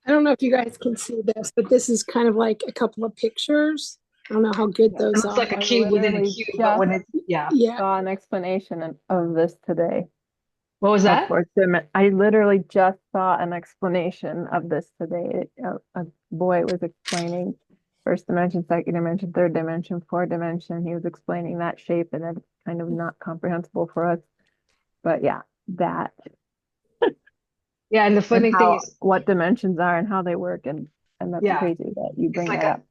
I don't know if you guys can see this, but this is kind of like a couple of pictures. I don't know how good Yeah. those It looks are. like a I cube within a literally cube, but just when it, yeah. Yeah. saw an explanation of this today. What was Of that? fourth dimension. I literally just saw an explanation of this today. A boy was explaining first dimension, second dimension, third dimension, fourth dimension. He was explaining that shape, and it's kind of not comprehensible for us. But yeah, that Yeah, and the and funny thing how is, what dimensions are and how they work, and that's yeah, crazy that you it's bring like that a, up.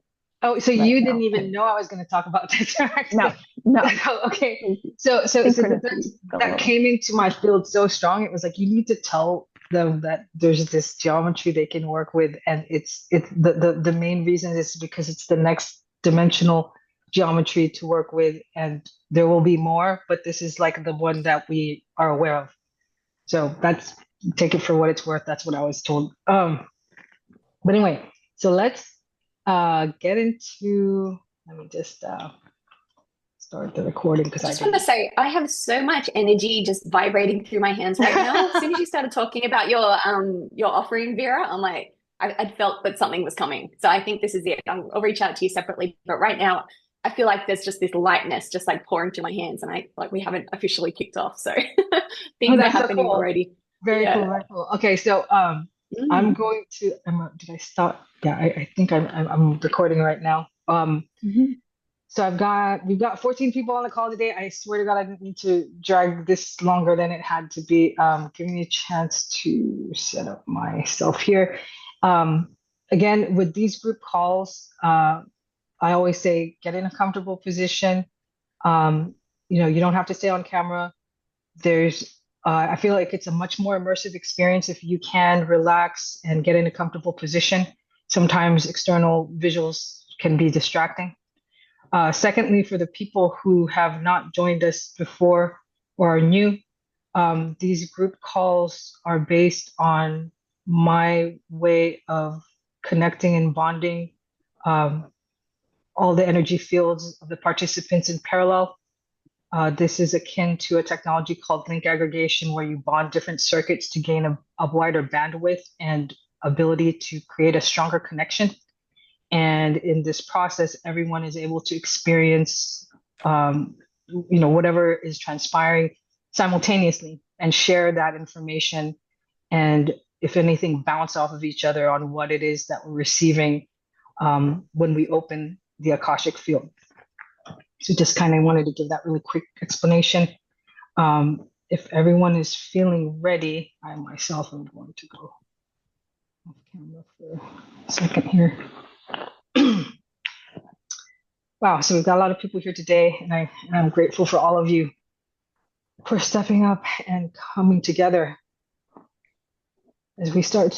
oh, so But you didn't no, even know I was going to talk about Tesseract. no, no. Okay. So Synchronicity that galore. came into my field so strong. It was like, you need to tell them that there's this geometry they can work with. And it's the main reason is because it's the next dimensional geometry to work with. And there will be more, but this is like the one that we are aware of. So that's, take it for what it's worth. That's what I was told. But anyway, so let's get into, let me just start the recording I because I just want to didn't. say I have so much energy just vibrating through my hands right now. As soon as you started talking about your offering, Vera, I'm like I felt that something was coming. So I think this is it. I'll reach out to you separately. But right now, I feel like there's just this lightness just like pouring through my hands, and I like we haven't officially kicked off. So Oh, things are that's so happening cool. already. Very cool, Yeah. very cool. Okay, so I'm Mm. going to. Did I stop? Yeah, I think I'm recording right now. Mhm. So we've got 14 people on the call today. I swear to God, I didn't need to drag this longer than it had to be. Give me a chance to set up myself here. Um, Again, with these group calls, I always say get in a comfortable position. Um, you don't have to stay on camera. I feel like it's a much more immersive experience if you can relax and get in a comfortable position. Sometimes external visuals can be distracting. Secondly, for the people who have not joined us before or are new, these group calls are based on my way of connecting and bonding um, all the energy fields of the participants in parallel. This is akin to a technology called link aggregation, where you bond different circuits to gain a wider bandwidth and ability to create a stronger connection. And in this process, everyone is able to experience, whatever is transpiring simultaneously and share that information. And if anything, bounce off of each other on what it is that we're receiving when we open the Akashic field. So just kind of wanted to give that really quick explanation. If everyone is feeling ready, I myself am going to go off camera for a second here. Wow, so we've got a lot of people here today, and I'm grateful for all of you for stepping up and coming together as we start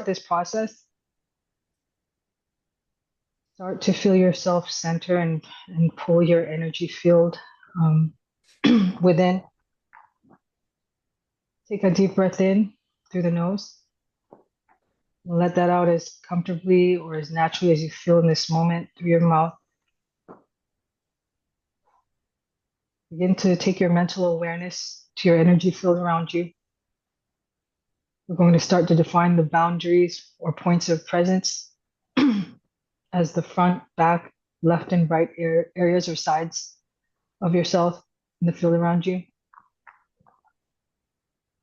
this process. Start to feel yourself center and pull your energy field within. Take a deep breath in through the nose. Let that out as comfortably or as naturally as you feel in this moment through your mouth. Begin to take your mental awareness to your energy field around you. We're going to start to define the boundaries or points of presence as the front, back, left, and right areas or sides of yourself in the field around you.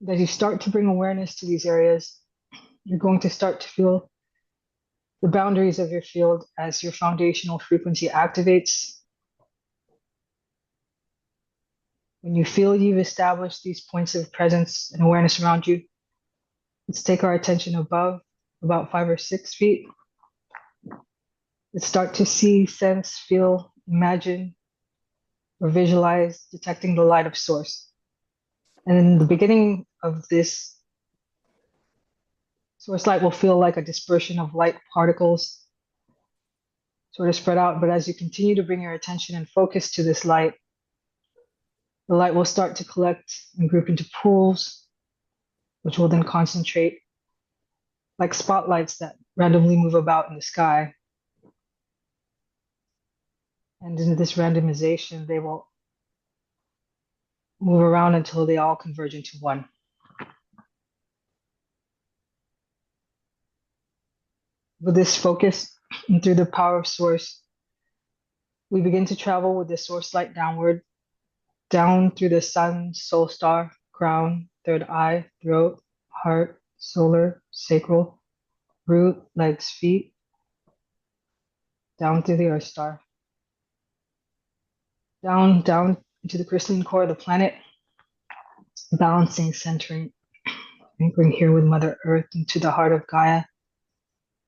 As you start to bring awareness to these areas, you're going to start to feel the boundaries of your field as your foundational frequency activates. When you feel you've established these points of presence and awareness around you, let's take our attention above, about 5 or 6 feet. Let's start to see, sense, feel, imagine, or visualize detecting the light of source. And in the beginning of this, source light will feel like a dispersion of light particles sort of spread out. But as you continue to bring your attention and focus to this light, the light will start to collect and group into pools, which will then concentrate like spotlights that randomly move about in the sky. And in this randomization, they will move around until they all converge into one. With this focus and through the power of source, we begin to travel with the source light downward, down through the sun, soul star, crown, third eye, throat, heart, solar, sacral, root, legs, feet, down through the earth star, down into the crystalline core of the planet, balancing, centering, anchoring here with Mother Earth into the heart of Gaia,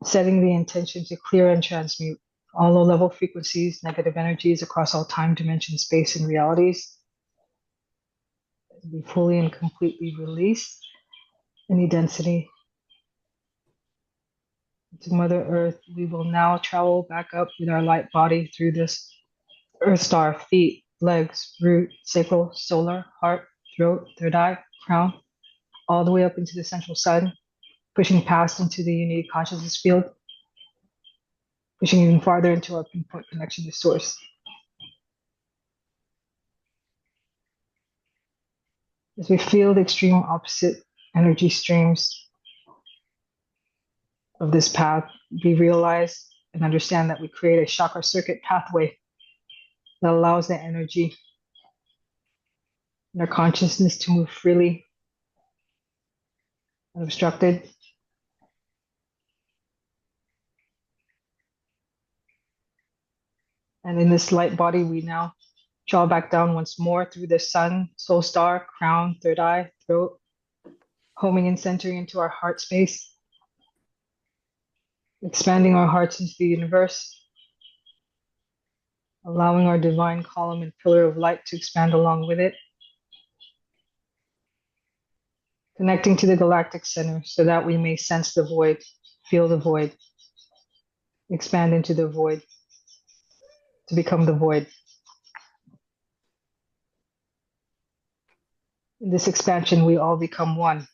setting the intention to clear and transmute all low-level frequencies, negative energies across all time, dimension, space, and realities. To be fully and completely released any density. To Mother Earth, we will now travel back up with our light body through this Earth star, feet, legs, root, sacral, solar, heart, throat, third eye, crown, all the way up into the central sun, pushing past into the unity consciousness field, pushing even farther into our pinpoint connection to source. As we feel the extreme opposite energy streams of this path, we realize and understand that we create a chakra circuit pathway that allows the energy and our consciousness to move freely, unobstructed. And in this light body, we now draw back down once more through the sun, soul star, crown, third eye, throat, homing and centering into our heart space, expanding our hearts into the universe, allowing our divine column and pillar of light to expand along with it, connecting to the galactic center so that we may sense the void, feel the void, expand into the void, to become the void. In this expansion, we all become one.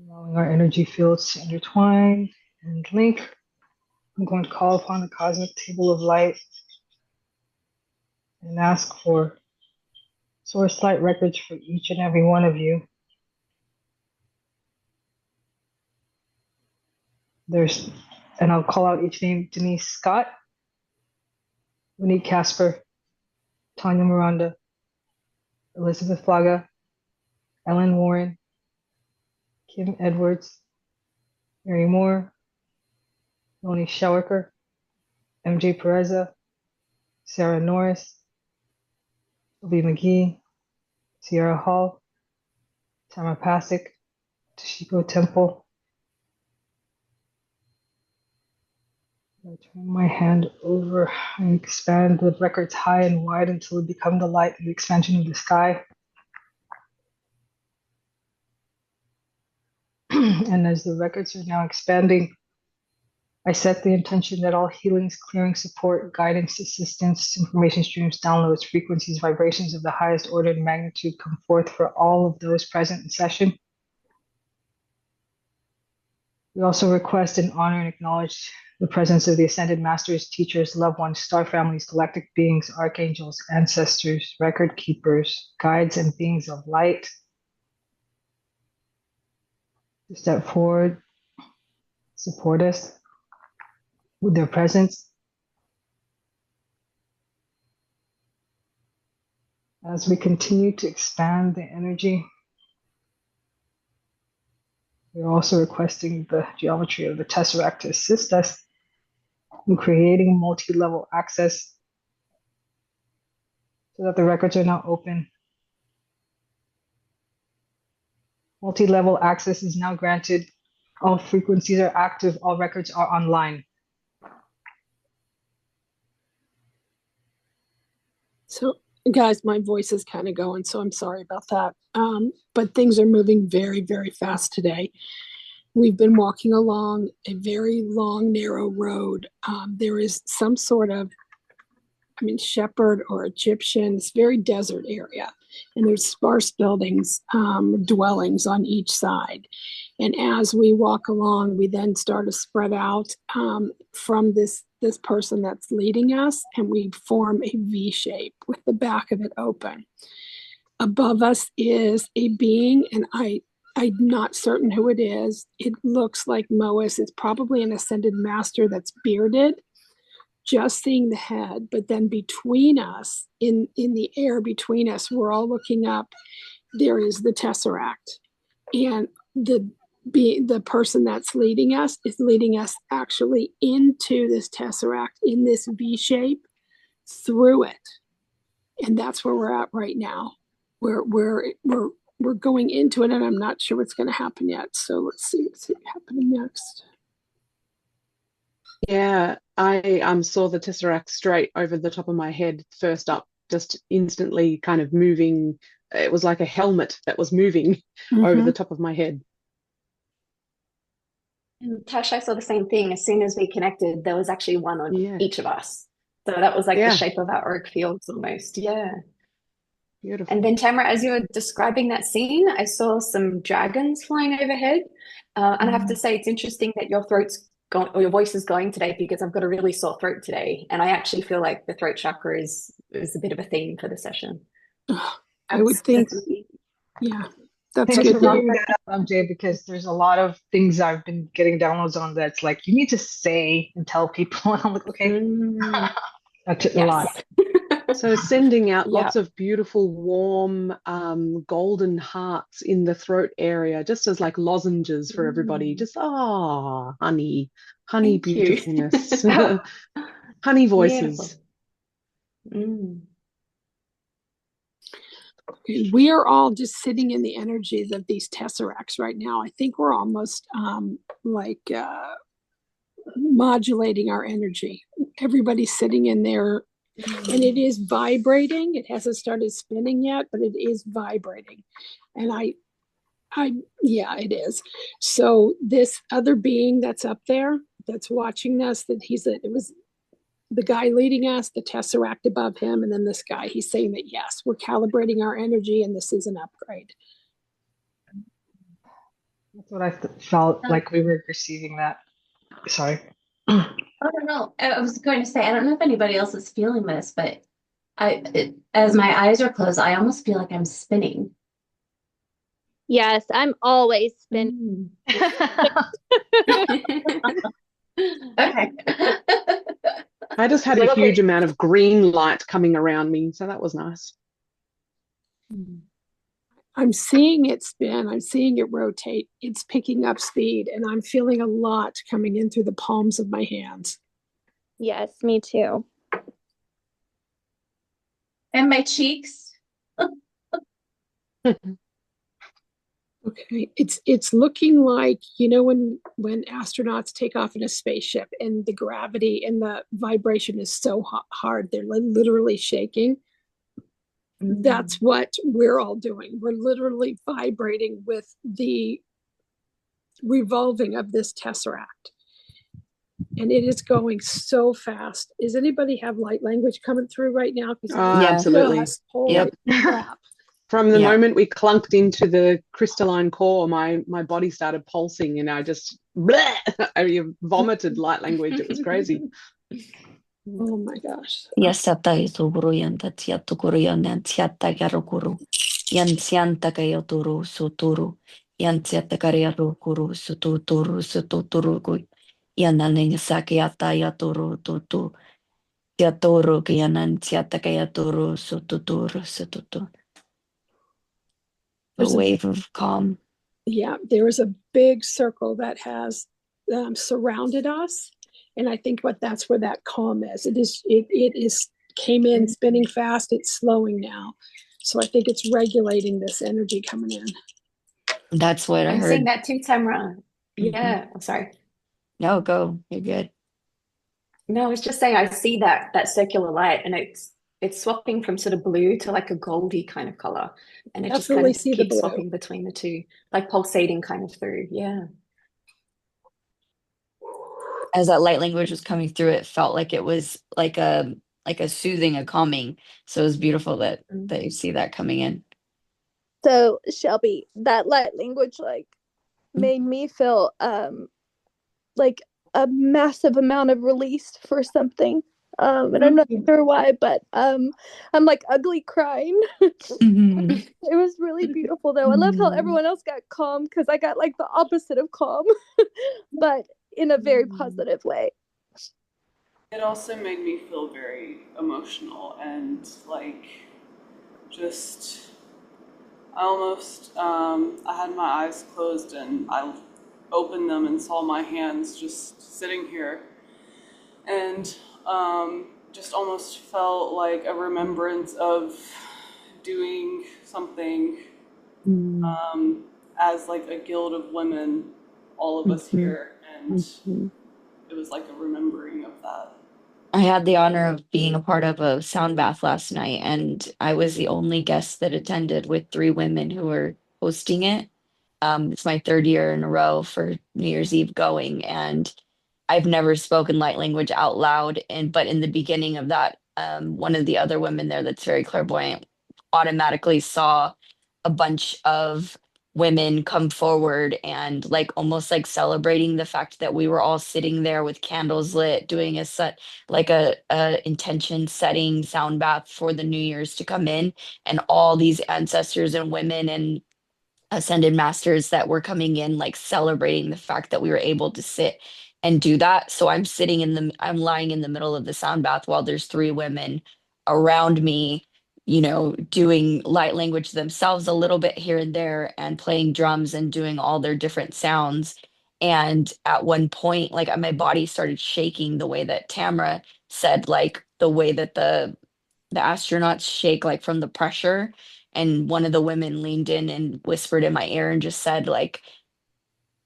Allowing our energy fields to intertwine and link. I'm going to call upon the cosmic table of light and ask for source light records for each and every one of you. And I'll call out each name: Denise Scott, Monique Casper, Tanya Miranda, Elizabeth Flaga, Ellen Warren, Kim Edwards, Mary Moore, Noni Showerker, MJ Pereza, Sarah Norris, Obi McGee, Sierra Hall, Tamara Pasick, Toshiko Temple. I turn my hand over and expand the records high and wide until we become the light and the expansion of the sky. And as the records are now expanding, I set the intention that all healings, clearing, support, guidance, assistance, information streams, downloads, frequencies, vibrations of the highest order and magnitude come forth for all of those present in session. We also request and honor and acknowledge the presence of the Ascended Masters, teachers, loved ones, star families, galactic beings, archangels, ancestors, record keepers, guides, and beings of light to step forward, support us with their presence. As we continue to expand the energy, we're also requesting the geometry of the Tesseract to assist us in creating multi-level access so that the records are now open. Multi-level access is now granted. All frequencies are active. All records are online. So, guys, my voice is kind of going, so I'm sorry about that. But things are moving very, very fast today. We've been walking along a very long, narrow road. There is some sort of, shepherd or Egyptian, it's very desert area. And there's sparse buildings, dwellings on each side. And as we walk along, we then start to spread out from this person that's leading us, and we form a V shape with the back of it open. Above us is a being, and I I'm not certain who it is. It looks like Mois. It's probably an ascended master that's bearded. Just seeing the head, but then between us, in the air between us, we're all looking up. There is the Tesseract, and the person that's leading us is leading us actually into this Tesseract in this V shape through it, and that's where we're at right now. We're going into it, and I'm not sure what's going to happen yet. So let's see what's happening next. Yeah, I saw the Tesseract straight over the top of my head first up, just instantly kind of moving. It was like a helmet that was moving over the top of my head. And Tash, I saw the same thing. As soon as we connected, there was actually one on Yeah. each of us. So that was like the Yeah. shape of our auric fields almost. Yeah. Beautiful. And then Tamara, as you were describing that scene, I saw some dragons flying overhead. And I have to say, it's interesting that your throat's going, or your voice is going today, because I've got a really sore throat today. And I actually feel like the throat chakra is a bit of a theme for the session. I would think, yeah, that's Thanks good. for bringing that up, Jay, because there's a lot of things I've been getting downloads on that's like, you need to say and tell people. And I'm like, okay, that's a lot. So sending out Yeah. lots of beautiful, warm, golden hearts in the throat area, just as like lozenges for everybody. Just, honey Thank you. beautifulness, honey voices. We are all just sitting in the energies of these tesseracts right now. I think we're almost modulating our energy. Everybody's sitting in there, and it is vibrating. It hasn't started spinning yet, but it is vibrating. And yeah, it is. So this other being that's up there, that's watching us, it was the guy leading us, the Tesseract above him, and then this guy, he's saying that, yes, we're calibrating our energy and this is an upgrade. That's what I felt like we were receiving that. Sorry. I don't know. I was going to say, I don't know if anybody else is feeling this, but as my eyes are closed, I almost feel like I'm spinning. Yes, I'm always spinning. Okay. I just had a huge amount of green light coming around me, so that was nice. I'm seeing it spin. I'm seeing it rotate. It's picking up speed, and I'm feeling a lot coming in through the palms of my hands. Yes, me too. And my cheeks. Okay, it's looking like, when astronauts take off in a spaceship and the gravity and the vibration is so hard, they're literally shaking. That's what we're all doing. We're literally vibrating with the revolving of this Tesseract. And it is going so fast. Does anybody have light language coming through right now? Absolutely. Holy crap. From the moment we clunked into the crystalline core, my body started pulsing, and I just I vomited light language. It was crazy. Oh my gosh. Yasata ituguru yanta tiatukuru yantiata garukuru. Yantianta kayoturu suturu. Yantiata kariarukuru sututuru sututuru. Yananing sakiata yaturu tutu. Tiaturu kiyanantiata kayaturu sututuru sututu. A wave of calm. Yeah, there is a big circle that has surrounded us, and I think that's where that calm is. It is came in spinning fast. It's slowing now, so I think it's regulating this energy coming in. That's what I I'm heard. seeing that too, Tamara. Yeah, I'm sorry. No, go. You're good. No, I was just saying, I see that circular light, and it's swapping from sort of blue to like a goldy kind of color, and it just kind of keeps swapping between the two, like pulsating kind of through. Yeah. As that light language was coming through, it felt like it was like a soothing, a calming. So it was beautiful that you see that coming in. So Shelby, that light language made me feel like a massive amount of release for something. And I'm not sure why, but I'm like ugly crying. Mhm. It was really beautiful though. I love how everyone else got calm because I got like the opposite of calm, but in a very positive way. It also made me feel very emotional and like just I almost I had my eyes closed and I opened them and saw my hands just sitting here and just almost felt like a remembrance of doing something as like a guild of women, all of us here, and it was like a remembering of that. I had the honor of being a part of a sound bath last night, and I was the only guest that attended with three women who were hosting it. It's my third year in a row for New Year's Eve going, and I've never spoken light language out loud. And but in the beginning of that, one of the other women there that's very clairvoyant automatically saw a bunch of women come forward and like almost like celebrating the fact that we were all sitting there with candles lit doing a set like a intention setting sound bath for the New Year's to come in, and all these ancestors and women and ascended masters that were coming in like celebrating the fact that we were able to sit and do that. So I'm lying in the middle of the sound bath while there's three women around me, doing light language themselves a little bit here and there and playing drums and doing all their different sounds. And at one point, like my body started shaking the way that Tamara said, like the way that the astronauts shake like from the pressure. And one of the women leaned in and whispered in my ear and just said, like,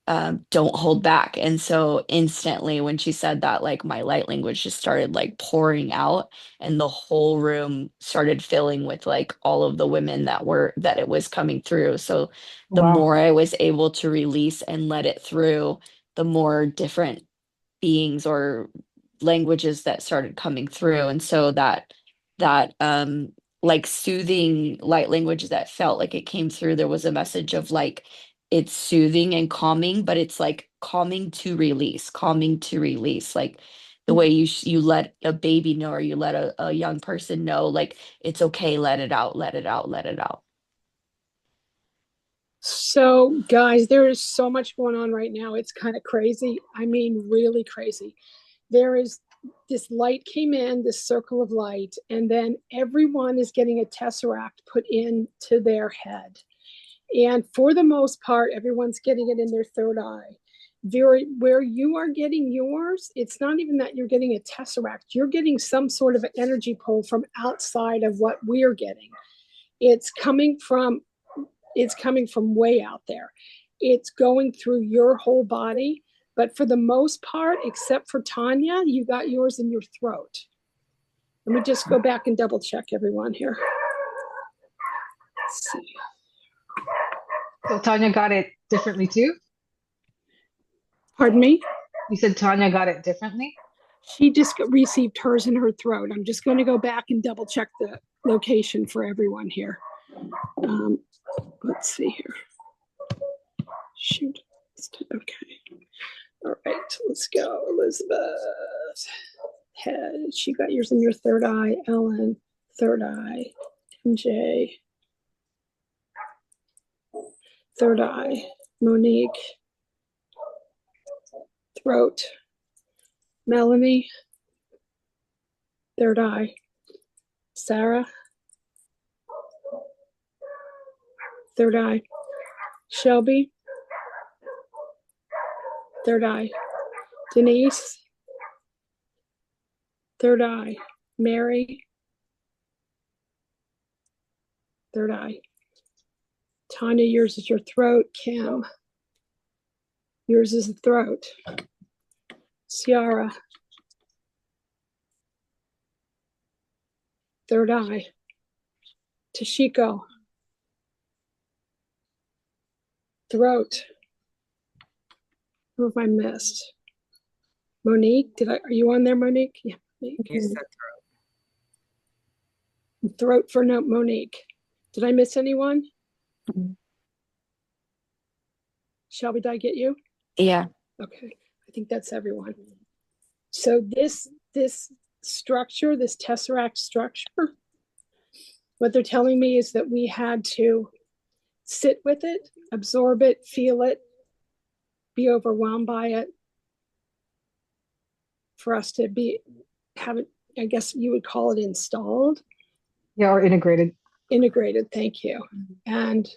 don't hold back. And so instantly when she said that, like my light language just started like pouring out, and the whole room started filling with like all of the women that it was coming through. So the Wow. more I was able to release and let it through, the more different beings or languages that started coming through. And so that like soothing light language that felt like it came through, there was a message of like it's soothing and calming, but it's like calming to release, like the way you let a baby know, or you let a young person know, like it's okay, let it out, let it out, let it out. So, guys, there is so much going on right now. It's kind of crazy. I mean, really crazy. There is this light came in, this circle of light, and then everyone is getting a tesseract put into their head. And for the most part, everyone's getting it in their third eye. Where you are getting yours, it's not even that you're getting a tesseract. You're getting some sort of an energy pull from outside of what we're getting. It's coming from way out there. It's going through your whole body. But for the most part, except for Tanya, you got yours in your throat. Let me just go back and double check everyone here. Let's see. So Tanya got it differently too? Pardon me? You said Tanya got it differently? She just received hers in her throat. I'm just going to go back and double check the location for everyone here. Let's see here. Shoot. Okay. All right, let's go. Elizabeth. Head. She got yours in your third eye. Ellen, third eye. MJ, third eye. Monique, throat. Melanie, third eye. Sarah, third eye. Shelby, third eye. Denise, third eye. Mary, third eye. Tanya, yours is your throat. Kim, yours is the throat. Ciara, third eye. Tashiko, throat. Who have I missed? Monique, are you on there, Monique? Yeah, Monique. You said Throat for Monique. Did I miss anyone? Shelby, did I get you? Yeah. Okay, I think that's everyone. So this structure, this Tesseract structure, what they're telling me is that we had to sit with it, absorb it, feel it, be overwhelmed by it, for us to have it, I guess you would call it installed. Yeah, or integrated. Integrated, thank you. And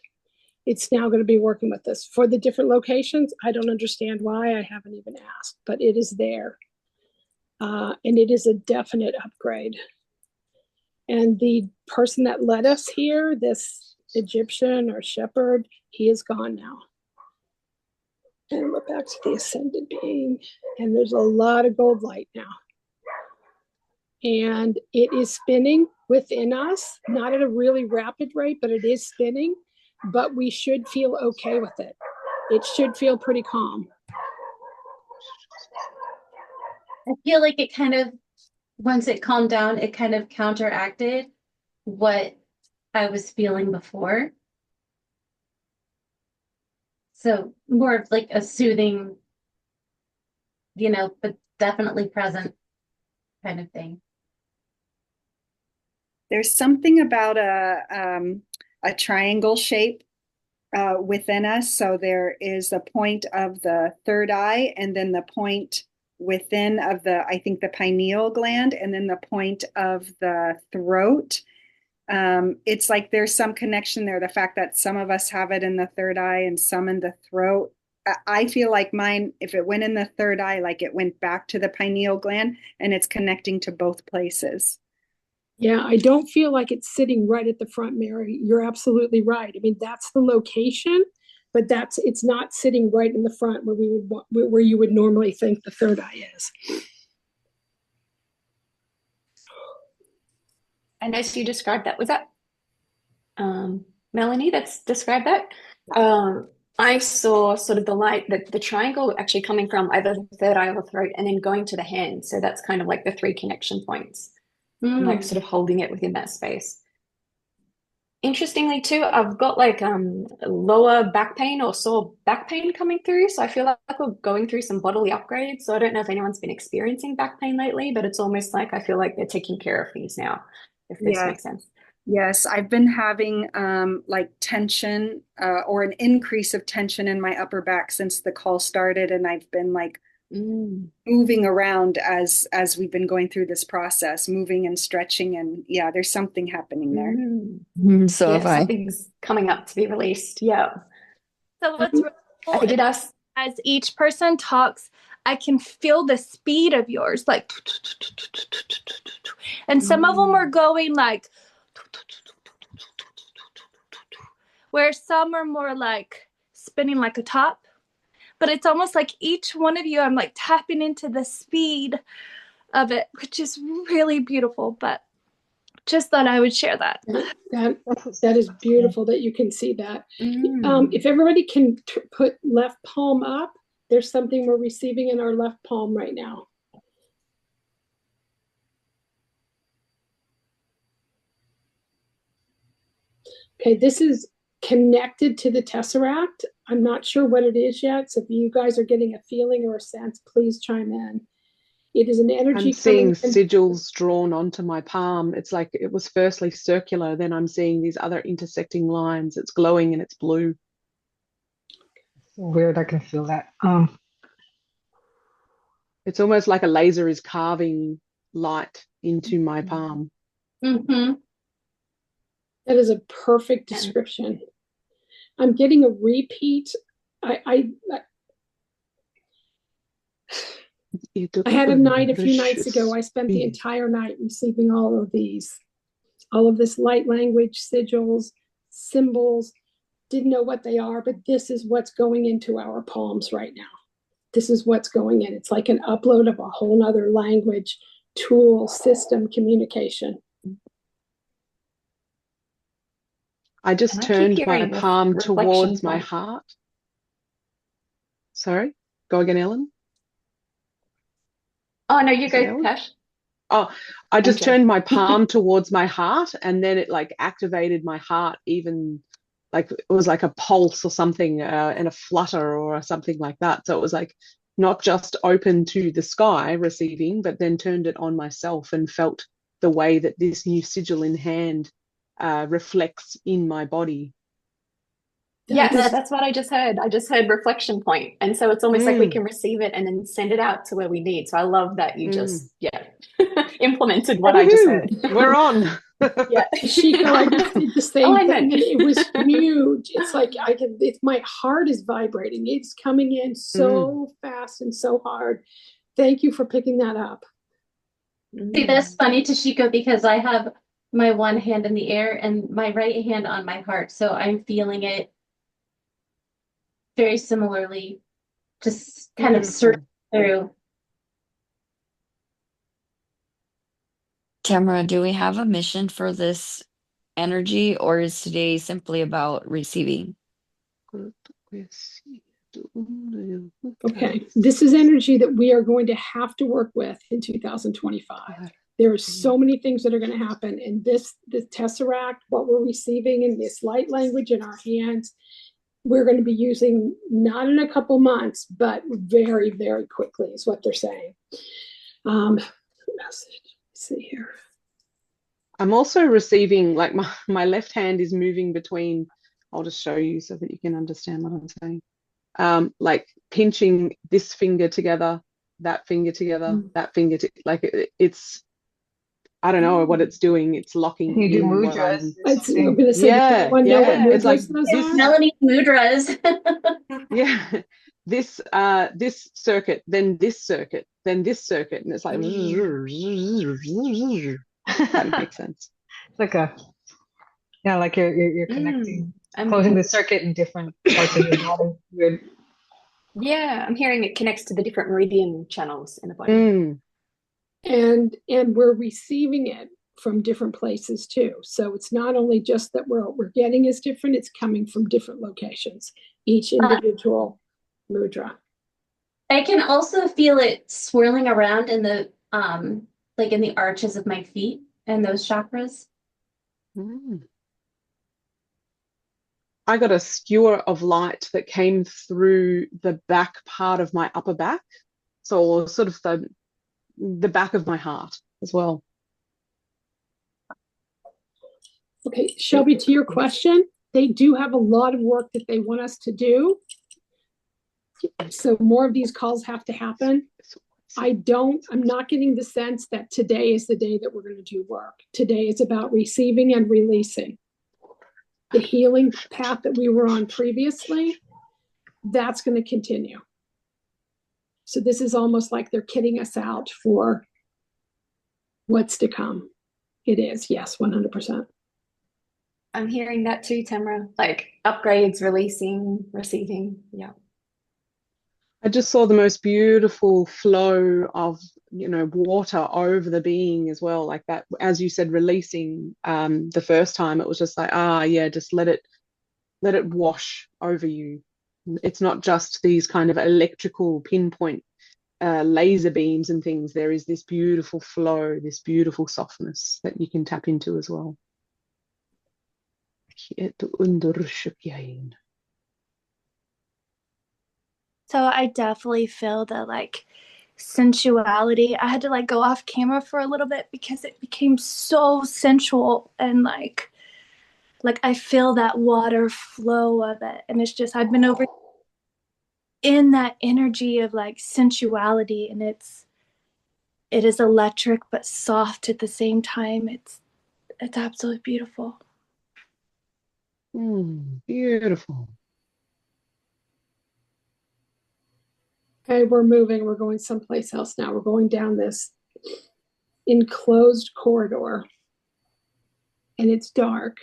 it's now going to be working with us for the different locations. I don't understand why. I haven't even asked, but it is there. And it is a definite upgrade. And the person that led us here, this Egyptian or shepherd, he is gone now. And we're back to the ascended being. And there's a lot of gold light now. And it is spinning within us, not at a really rapid rate, but it is spinning. But we should feel okay with it. It should feel pretty calm. I feel like it kind of, once it calmed down, it kind of counteracted what I was feeling before. So more of like a soothing, but definitely present kind of thing. There's something about a triangle shape within us. So there is a point of the third eye, and then the point within of I think the pineal gland, and then the point of the throat. It's like there's some connection there. The fact that some of us have it in the third eye and some in the throat. I feel like mine, if it went in the third eye, like it went back to the pineal gland and it's connecting to both places. Yeah, I don't feel like it's sitting right at the front, Mary. You're absolutely right. I mean, that's the location, but it's not sitting right in the front where you would normally think the third eye is. And as you described that, was that Melanie that's described that? I saw sort of the light, the triangle actually coming from either the third eye or the throat and then going to the hand. So that's kind of like the 3 connection points, and like sort of holding it within that space. Interestingly too, I've got like lower back pain or sore back pain coming through. So I feel like we're going through some bodily upgrades. So I don't know if anyone's been experiencing back pain lately, but it's almost like I feel like they're taking care of things now, if this makes sense. Yes, I've been having like tension or an increase of tension in my upper back since the call started, and I've been like moving around as we've been going through this process, moving and stretching, and yeah, there's something happening there. So Yeah, have I. something's coming up to be released. Yeah. So what's really cool I did ask. as each person talks, I can feel the speed of yours, like, and some of them are going like, where some are more like spinning like a top. But it's almost like each one of you, I'm like tapping into the speed of it, which is really beautiful. But just thought I would share that. That is beautiful that you can see that. If everybody can put left palm up, there's something we're receiving in our left palm right now. Okay, this is connected to the Tesseract. I'm not sure what it is yet. So if you guys are getting a feeling or a sense, please chime in. It is an energy. I'm seeing sigils drawn onto my palm. It's like it was firstly circular, then I'm seeing these other intersecting lines. It's glowing and it's blue. Weird, I can feel that. It's almost like a laser is carving light into my palm. That is a perfect description. I'm getting a repeat. I had a night a few nights ago. I spent the entire night receiving all of this light language, sigils, symbols. Didn't know what they are, but this is what's going into our palms right now. This is what's going in. It's like an upload of a whole nother language, tool, system, communication. I just turned my palm towards my heart. Sorry, go again, Ellen. Oh, no, you go, Cash. Oh, I just turned my palm towards my heart, and then it like activated my heart, even like it was like a pulse or something, and a flutter or something like that. So it was like not just open to the sky receiving, but then turned it on myself and felt the way that this new sigil in hand reflects in my body. Yes, that's what I just heard. I just heard reflection point. And so it's almost like we can receive it and then send it out to where we need. So I love that you just, implemented what I just heard. We're on. Yeah. Chico, I just did the same thing, and it was huge. It's like my heart is vibrating. It's coming in so fast and so hard. Thank you for picking that up. See, that's funny, Tashiko, because I have my one hand in the air and my right hand on my heart. So I'm feeling it very similarly, just kind of surge through. Tamara, do we have a mission for this energy, or is today simply about receiving? Okay, this is energy that we are going to have to work with in 2025. There are so many things that are going to happen, and the Tesseract, what we're receiving in this light language in our hands, we're going to be using not in a couple months, but very, very quickly is what they're saying. Message. Let's see here. I'm also receiving, like my left hand is moving between, I'll just show you so that you can understand what I'm saying. Like pinching this finger together, that finger together, that finger, it's, I don't know what it's doing. It's locking You do in what mudras. I'm going to say, It's like this Melanie mudras. yeah, this circuit, then this circuit, then this circuit, and it's like that makes sense. It's like like you're connecting, closing the circuit in different parts of your body. Weird. Yeah, I'm hearing it connects to the different meridian channels in the body. And we're receiving it from different places too. So it's not only just that we're getting is different, it's coming from different locations, each individual mudra. I can also feel it swirling around in the like in the arches of my feet and those chakras. I got a skewer of light that came through the back part of my upper back, so sort of the back of my heart as well. Okay, Shelby, to your question, they do have a lot of work that they want us to do. So more of these calls have to happen. I'm not getting the sense that today is the day that we're going to do work. Today is about receiving and releasing. The healing path that we were on previously, that's going to continue. So this is almost like they're kitting us out for what's to come. It is, yes, 100%. I'm hearing that too, Tamara. Like upgrades, releasing, receiving. Yeah. I just saw the most beautiful flow of, water over the being as well, like that, as you said, releasing the first time. It was just like, just let it wash over you. It's not just these kind of electrical pinpoint laser beams and things. There is this beautiful flow, this beautiful softness that you can tap into as well. So I definitely feel the sensuality. I had to go off camera for a little bit because it became so sensual, and like I feel that water flow of it, and it's just I've been over in that energy of sensuality, and it is electric but soft at the same time. It's absolutely beautiful. Beautiful. Okay, we're moving. We're going someplace else now. We're going down this enclosed corridor, and it's dark.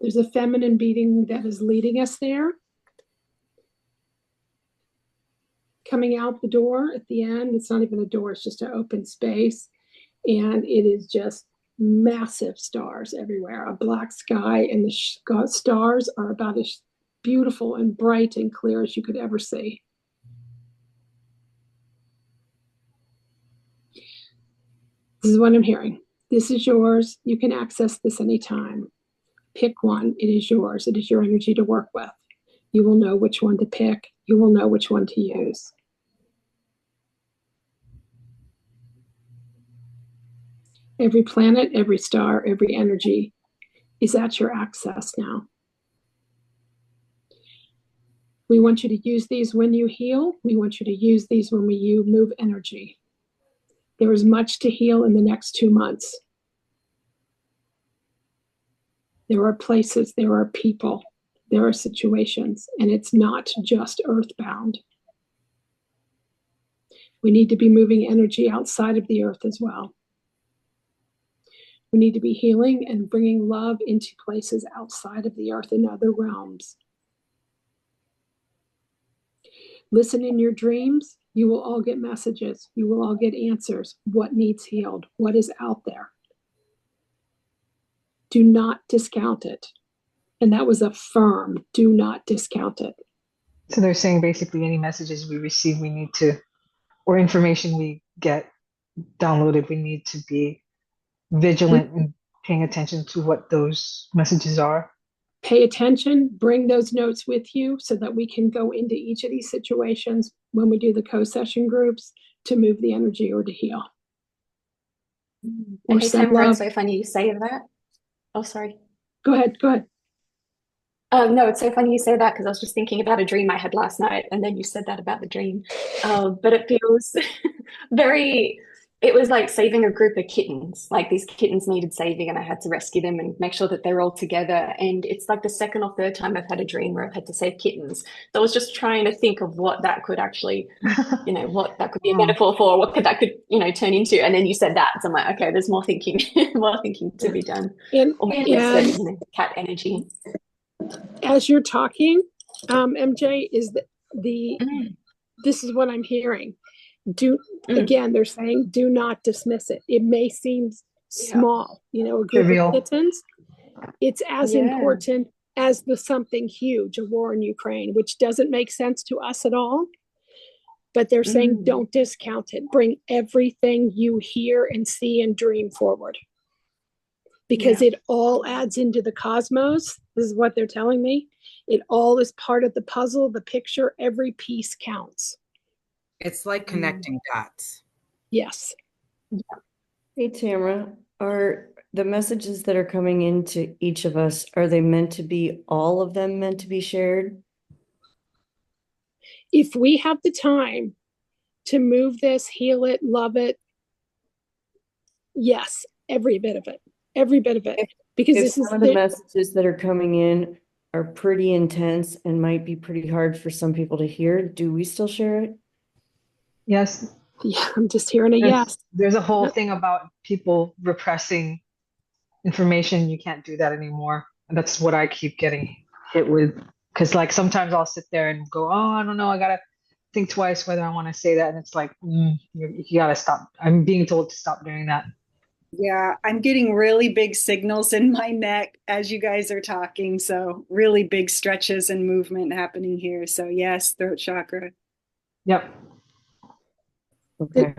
There's a feminine being that is leading us there. Coming out the door at the end, it's not even a door, it's just an open space. And it is just massive stars everywhere, a black sky, and the stars are about as beautiful and bright and clear as you could ever see. This is what I'm hearing. This is yours. You can access this anytime. Pick one. It is yours. It is your energy to work with. You will know which one to pick. You will know which one to use. Every planet, every star, every energy is at your access now. We want you to use these when you heal. We want you to use these when you move energy. There is much to heal in the next 2 months. There are places, there are people, there are situations, and it's not just earthbound. We need to be moving energy outside of the earth as well. We need to be healing and bringing love into places outside of the earth in other realms. Listen in your dreams. You will all get messages. You will all get answers. What needs healed? What is out there? Do not discount it. And that was a firm, do not discount it. So they're saying basically any messages we receive, we need to, or information we get downloaded, we need to be vigilant and paying attention to what those messages are. Pay attention, bring those notes with you so that we can go into each of these situations when we do the co-session groups to move the energy or to heal. Or Okay, Tamara, it's so funny you say that. Oh, sorry. Go ahead. No, it's so funny you say that because I was just thinking about a dream I had last night, and then you said that about the dream. But it feels it was like saving a group of kittens. Like these kittens needed saving, and I had to rescue them and make sure that they're all together. And it's like the second or third time I've had a dream where I've had to save kittens. So I was just trying to think of what that could actually, what that could be a metaphor for, what that could, turn into. And then you said that. So I'm like, okay, there's more thinking, to be done. And cat energy. As you're talking, MJ, is this is what I'm hearing. Again, they're saying do not dismiss it. It may seem small, a group trivial. Of kittens. It's as important as the something huge, a war in Ukraine, which doesn't make sense to us at all. But they're saying don't discount it. Bring everything you hear and see and dream forward. Because it all adds into the cosmos. This is what they're telling me. It all is part of the puzzle, the picture. Every piece counts. It's like connecting dots. Yes. Hey, Tamara, are the messages that are coming into each of us, are they meant to be, all of them meant to be shared? If we have the time to move this, heal it, love it, yes, every bit of it. Every bit of it. Because if this is some of the messages that are coming in are pretty intense and might be pretty hard for some people to hear, do we still share it? Yes. Yeah, I'm just hearing a yes. There's a whole thing about people repressing information. You can't do that anymore. And that's what I keep getting hit with. Because like sometimes I'll sit there and go, oh, I don't know. I got to think twice whether I want to say that. And it's like, you got to stop. I'm being told to stop doing that. Yeah, I'm getting really big signals in my neck as you guys are talking. So really big stretches and movement happening here. So yes, throat chakra. Yep. Okay.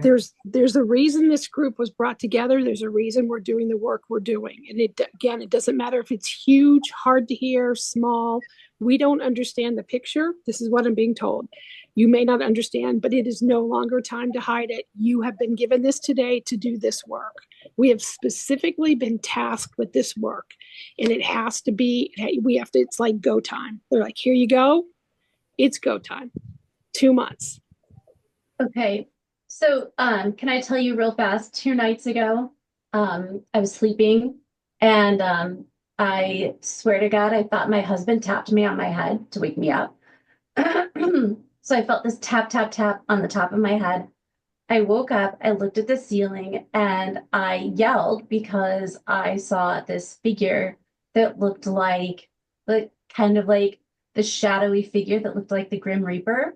There's a reason this group was brought together. There's a reason we're doing the work we're doing. And it doesn't matter if it's huge, hard to hear, small. We don't understand the picture. This is what I'm being told. You may not understand, but it is no longer time to hide it. You have been given this today to do this work. We have specifically been tasked with this work, and it has to be, it's like go time. They're like, here you go. It's go time. 2 months. Okay. So, can I tell you real fast, 2 nights ago, I was sleeping and, I swear to God, I thought my husband tapped me on my head to wake me up. So I felt this tap, tap, tap on the top of my head. I woke up, I looked at the ceiling, and I yelled because I saw this figure that looked like kind of like the shadowy figure that looked like the Grim Reaper.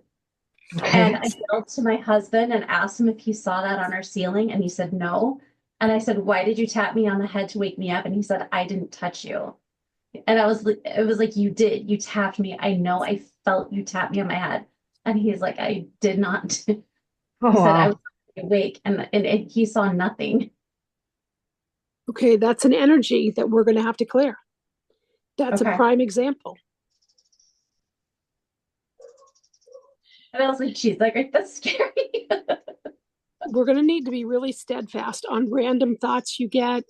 And I yelled to my husband and asked him if he saw that on our ceiling, and he said no. And I said, why did you tap me on the head to wake me up? And he said, I didn't touch you. And it was like, you did, you tapped me. I know, I felt you tap me on my head. And he's like, I did not. He said, I was awake and he saw nothing. Okay, that's an energy that we're going to have to clear. That's a prime example. And I was like, she's like, that's scary. We're going to need to be really steadfast on random thoughts you get,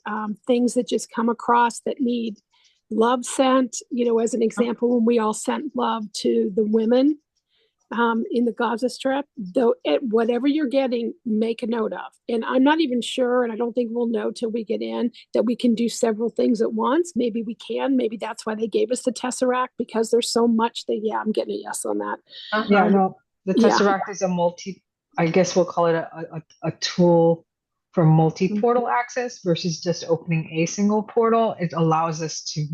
things that just come across that need love sent. You know, as an example, when we all sent love to the women in the Gaza Strip, though, whatever you're getting, make a note of. And I'm not even sure, and I don't think we'll know till we get in, that we can do several things at once. Maybe we can. Maybe that's why they gave us the Tesseract, because there's so much that, yeah, I'm getting a yes on that. Yeah, no, the Yeah. Tesseract is a I guess we'll call it a tool for multi-portal access versus just opening a single portal. It allows us to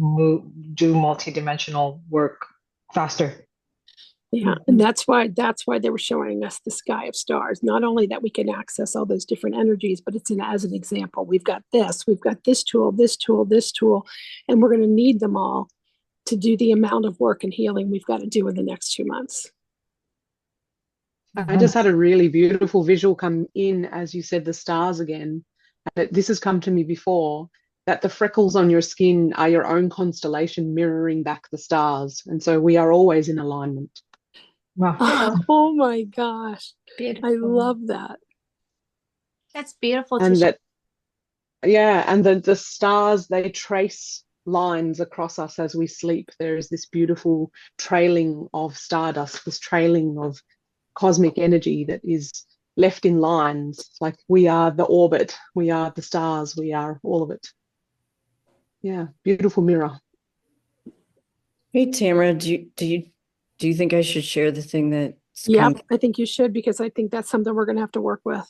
do multi-dimensional work faster. Yeah, and that's why they were showing us the sky of stars. Not only that we can access all those different energies, but it's as an example. We've got this tool, this tool, this tool, and we're going to need them all to do the amount of work and healing we've got to do in the next 2 months. I just had a really beautiful visual come in as you said the stars again. This has come to me before, that the freckles on your skin are your own constellation mirroring back the stars. And so we are always in alignment. Wow. Oh my gosh. Beautiful. I love that. That's beautiful. And To that, yeah, and the stars, they trace lines across us as we sleep. There is this beautiful trailing of stardust, this trailing of cosmic energy that is left in lines. Like we are the orbit, we are the stars, we are all of it. Yeah, beautiful mirror. Hey, Tamara, do you think I should share the thing that? Yeah, I think you should, because I think that's something we're going to have to work with.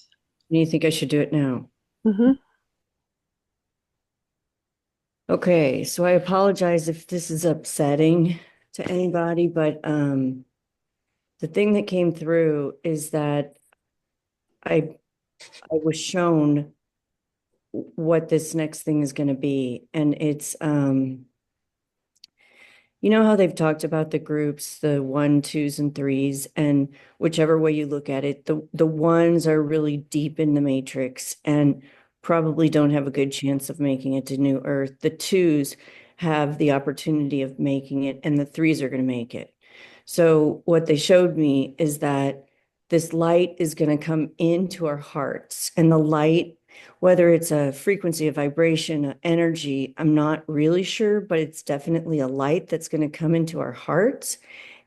Do you think I should do it now? Mm-hmm. Okay, so I apologize if this is upsetting to anybody, but the thing that came through is that I was shown what this next thing is going to be, and it's you know how they've talked about the groups, the 1, 2s, and 3s, and whichever way you look at it, the ones are really deep in the matrix and probably don't have a good chance of making it to New Earth. The 2s have the opportunity of making it, and the 3s are going to make it. So what they showed me is that this light is going to come into our hearts, and the light, whether it's a frequency, a vibration, an energy, I'm not really sure, but it's definitely a light that's going to come into our hearts.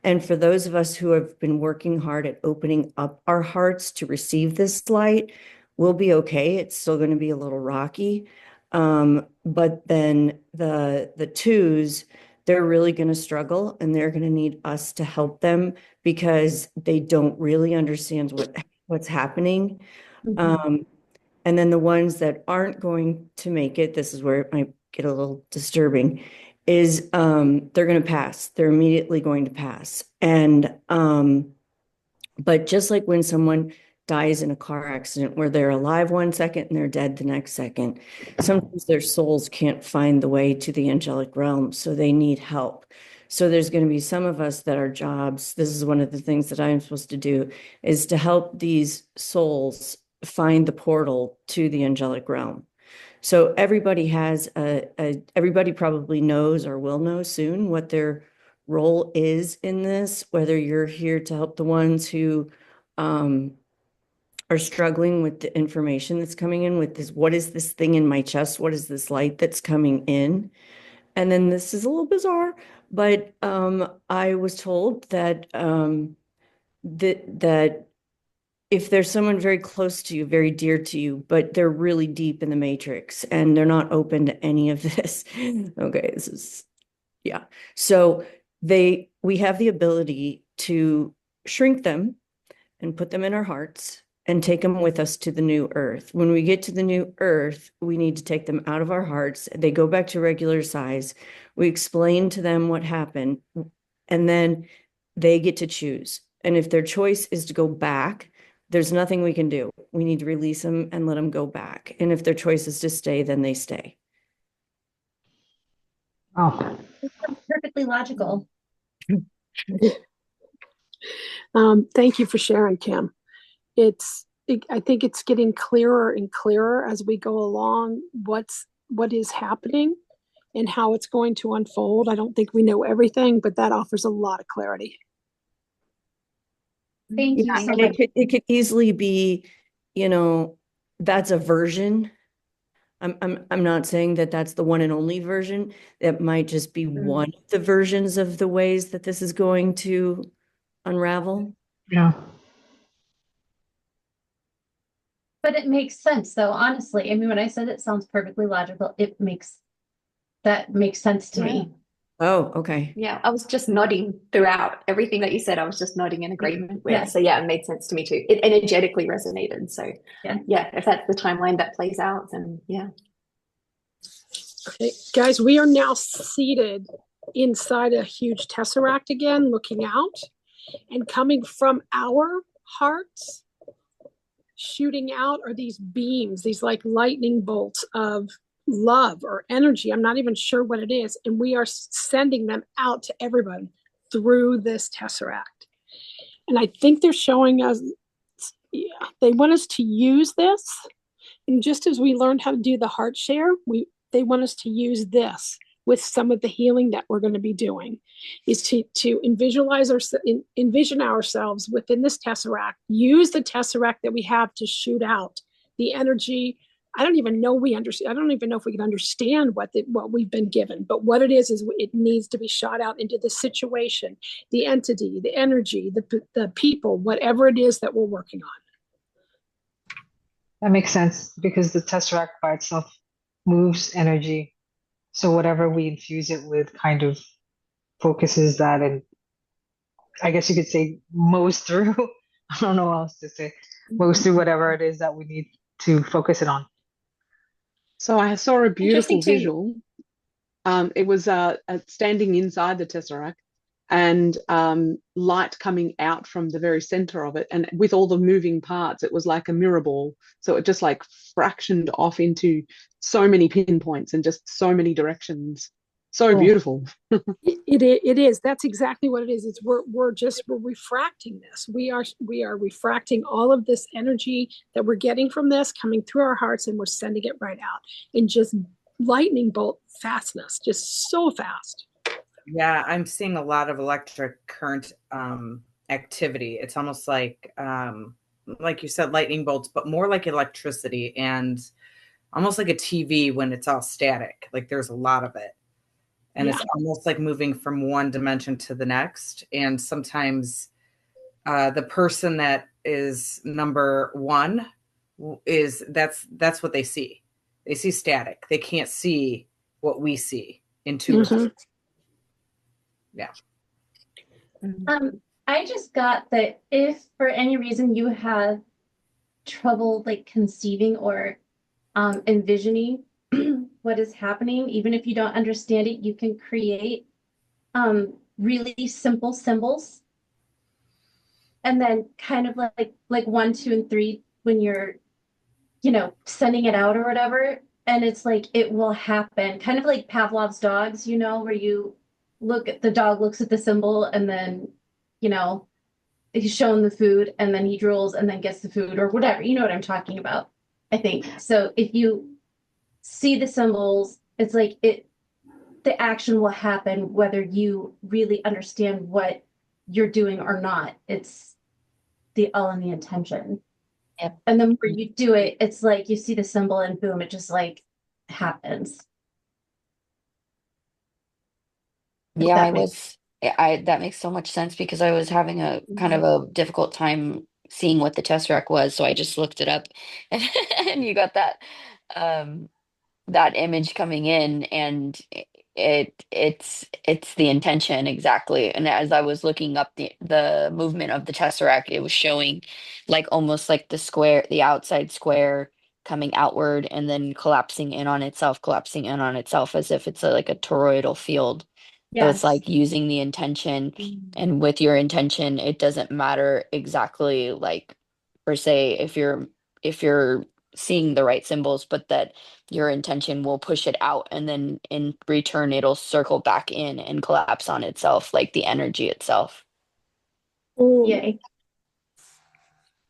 And for those of us who have been working hard at opening up our hearts to receive this light, we'll be okay. It's still going to be a little rocky. But then the 2s, they're really going to struggle, and they're going to need us to help them because they don't really understand what's happening. Mm-hmm. And then the ones that aren't going to make it, this is where it might get a little disturbing, is they're going to pass. They're immediately going to pass. And but just like when someone dies in a car accident where they're alive 1 second and they're dead the next second, sometimes their souls can't find the way to the angelic realm, so they need help. So there's going to be some of us that our jobs, this is one of the things that I'm supposed to do, is to help these souls find the portal to the angelic realm. So everybody has everybody probably knows or will know soon what their role is in this, whether you're here to help the ones who are struggling with the information that's coming in with this, what is this thing in my chest? What is this light that's coming in? And then this is a little bizarre, but I was told that that if there's someone very close to you, very dear to you, but they're really deep in the matrix and they're not open to any of this. Okay, this is, yeah. So we have the ability to shrink them and put them in our hearts and take them with us to the new earth. When we get to the new earth, we need to take them out of our hearts. They go back to regular size. We explain to them what happened, and then they get to choose. And if their choice is to go back, there's nothing we can do. We need to release them and let them go back. And if their choice is to stay, then they stay. Oh, Perfectly logical. Thank you for sharing, Kim. I think it's getting clearer and clearer as we go along what is happening and how it's going to unfold. I don't think we know everything, but that offers a lot of clarity. Thank you Yeah, so And much. it could easily be, you know, that's a version. I'm not saying that that's the one and only version. It might just be one of the versions of the ways that this is going to unravel. Yeah. But it makes sense though, honestly. I mean, when I said it sounds perfectly logical, that makes sense to me. Oh, okay. Yeah, I was just nodding throughout everything that you said. I was just nodding in agreement with. Yeah. So yeah, it made sense to me too. It energetically resonated. So Yeah. if that's the timeline that plays out, then yeah. Okay, guys, we are now seated inside a huge tesseract again, looking out, and coming from our hearts, shooting out are these beams, these like lightning bolts of love or energy. I'm not even sure what it is. And we are sending them out to everyone through this tesseract. And I think they're showing us, they want us to use this. And just as we learned how to do the heart share, they want us to use this with some of the healing that we're going to be doing, is to envision ourselves within this tesseract, use the tesseract that we have to shoot out the energy. I don't even know I don't even know if we can understand what we've been given, but what it is it needs to be shot out into the situation, the entity, the energy, the people, whatever it is that we're working on. That makes sense because the Tesseract by itself moves energy. So whatever we infuse it with kind of focuses that, and I guess you could say mows through. I don't know what else to say. Mows through whatever it is that we need to focus it on. So I saw a beautiful Interesting too. visual. It was standing inside the tesseract, and light coming out from the very center of it, and with all the moving parts, it was like a mirror ball. So it just like fractioned off into so many pinpoints and just so many directions. So beautiful. It is. That's exactly what it is. It's we're refracting this. We are refracting all of this energy that we're getting from this coming through our hearts, and we're sending it right out in just lightning bolt fastness, just so fast. Yeah, I'm seeing a lot of electric current activity. It's almost like you said, lightning bolts, but more like electricity, and almost like a TV when it's all static. Like there's a lot of it. And it's almost like moving from one dimension to the next. And sometimes the person that is number one that's what they see. They see static. They can't see what we see intuitively. Yeah. I just got that if for any reason you have trouble like conceiving or envisioning what is happening, even if you don't understand it, you can create really simple symbols, and then kind of like 1, 2, and 3 when you're sending it out or whatever, and it's like it will happen, kind of like Pavlov's dogs, where you the dog looks at the symbol and then he's shown the food and then he drools and then gets the food or whatever. You know what I'm talking about, I think. So if you see the symbols, it's like the action will happen whether you really understand what you're doing or not. It's all in the intention. Yep. And the more you do it, it's like you see the symbol and boom, it just like happens. Yeah, that makes so much sense because I was having a kind of a difficult time seeing what the Tesseract was, so I just looked it up and you got that image coming in, and it's the intention exactly. And as I was looking up the movement of the Tesseract, it was showing like almost like the outside square coming outward and then collapsing in on itself as if it's like a toroidal field. So it's like using the intention, and with your intention, it doesn't matter exactly like per se if you're seeing the right symbols, but that your intention will push it out, and then in return it'll circle back in and collapse on itself, like the energy itself. Yay.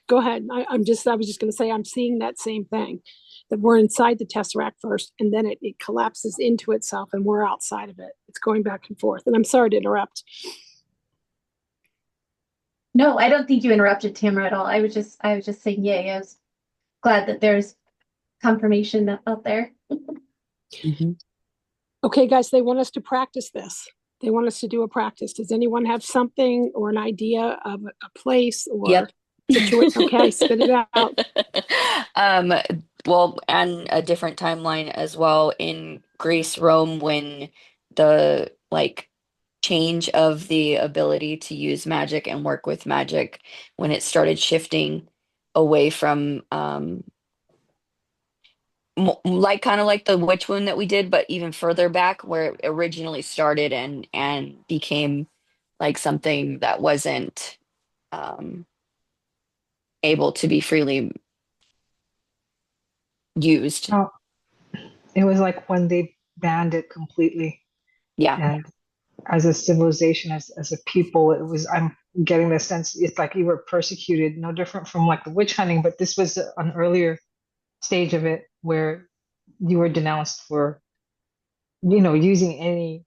Go ahead. I was just going to say, I'm seeing that same thing, that we're inside the tesseract first, and then it collapses into itself, and we're outside of it. It's going back and forth. And I'm sorry to interrupt. No, I don't think you interrupted Tamara at all. I was just saying, yay. I was glad that there's confirmation out there. Mhm. Okay, guys, they want us to practice this. They want us to do a practice. Does anyone have something or an idea of a place or Yep. situation? Okay, spit it out. Um, well, and a different timeline as well in Greece, Rome, when the like change of the ability to use magic and work with magic, when it started shifting away from like kind of like the witch wound that we did, but even further back where it originally started and became like something that wasn't um able to be freely used. Oh, it was like when they banned it completely. Yeah. And as a civilization, as a people, it was, I'm getting the sense it's like you were persecuted, no different from like the witch hunting, but this was an earlier stage of it where you were denounced for, using any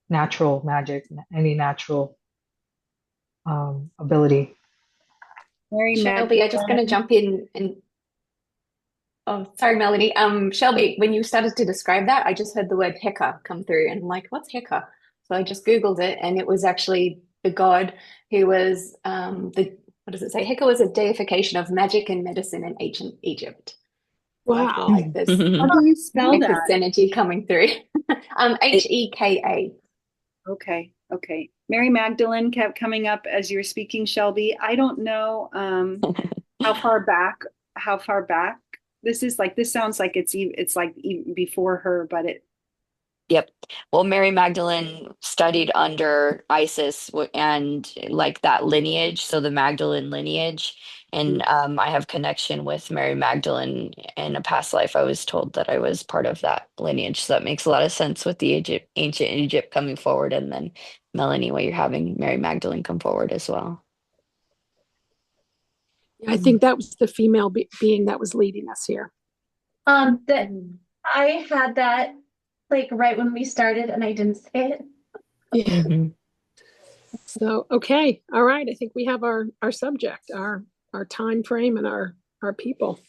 natural magic, any natural ability. Mary Shelby, I'm just going to Magdalene. jump in and oh, sorry, Melody. Shelby, when you started to describe that, I just heard the word Heka come through, and I'm like, what's Heka? So I just Googled it, and it was actually the god who was the what does it say? Heka was a deification of magic and medicine in ancient Egypt. So I feel Wow. like there's How do you spell like this that? energy coming through. Heka. Okay, okay. Mary Magdalene kept coming up as you were speaking, Shelby. I don't know how far back this is. Like this sounds like it's like even before her, but it Yep. Well, Mary Magdalene studied under Isis and like that lineage, so the Magdalene lineage. And I have connection with Mary Magdalene in a past life. I was told that I was part of that lineage. So that makes a lot of sense with the ancient Egypt coming forward. And then Melanie, what you're having Mary Magdalene come forward as well. I think that was the female being that was leading us here. That I had that like right when we started and I didn't say it. Yeah. Mm-hmm. So, okay. All right. I think we have our subject, our time frame and our people.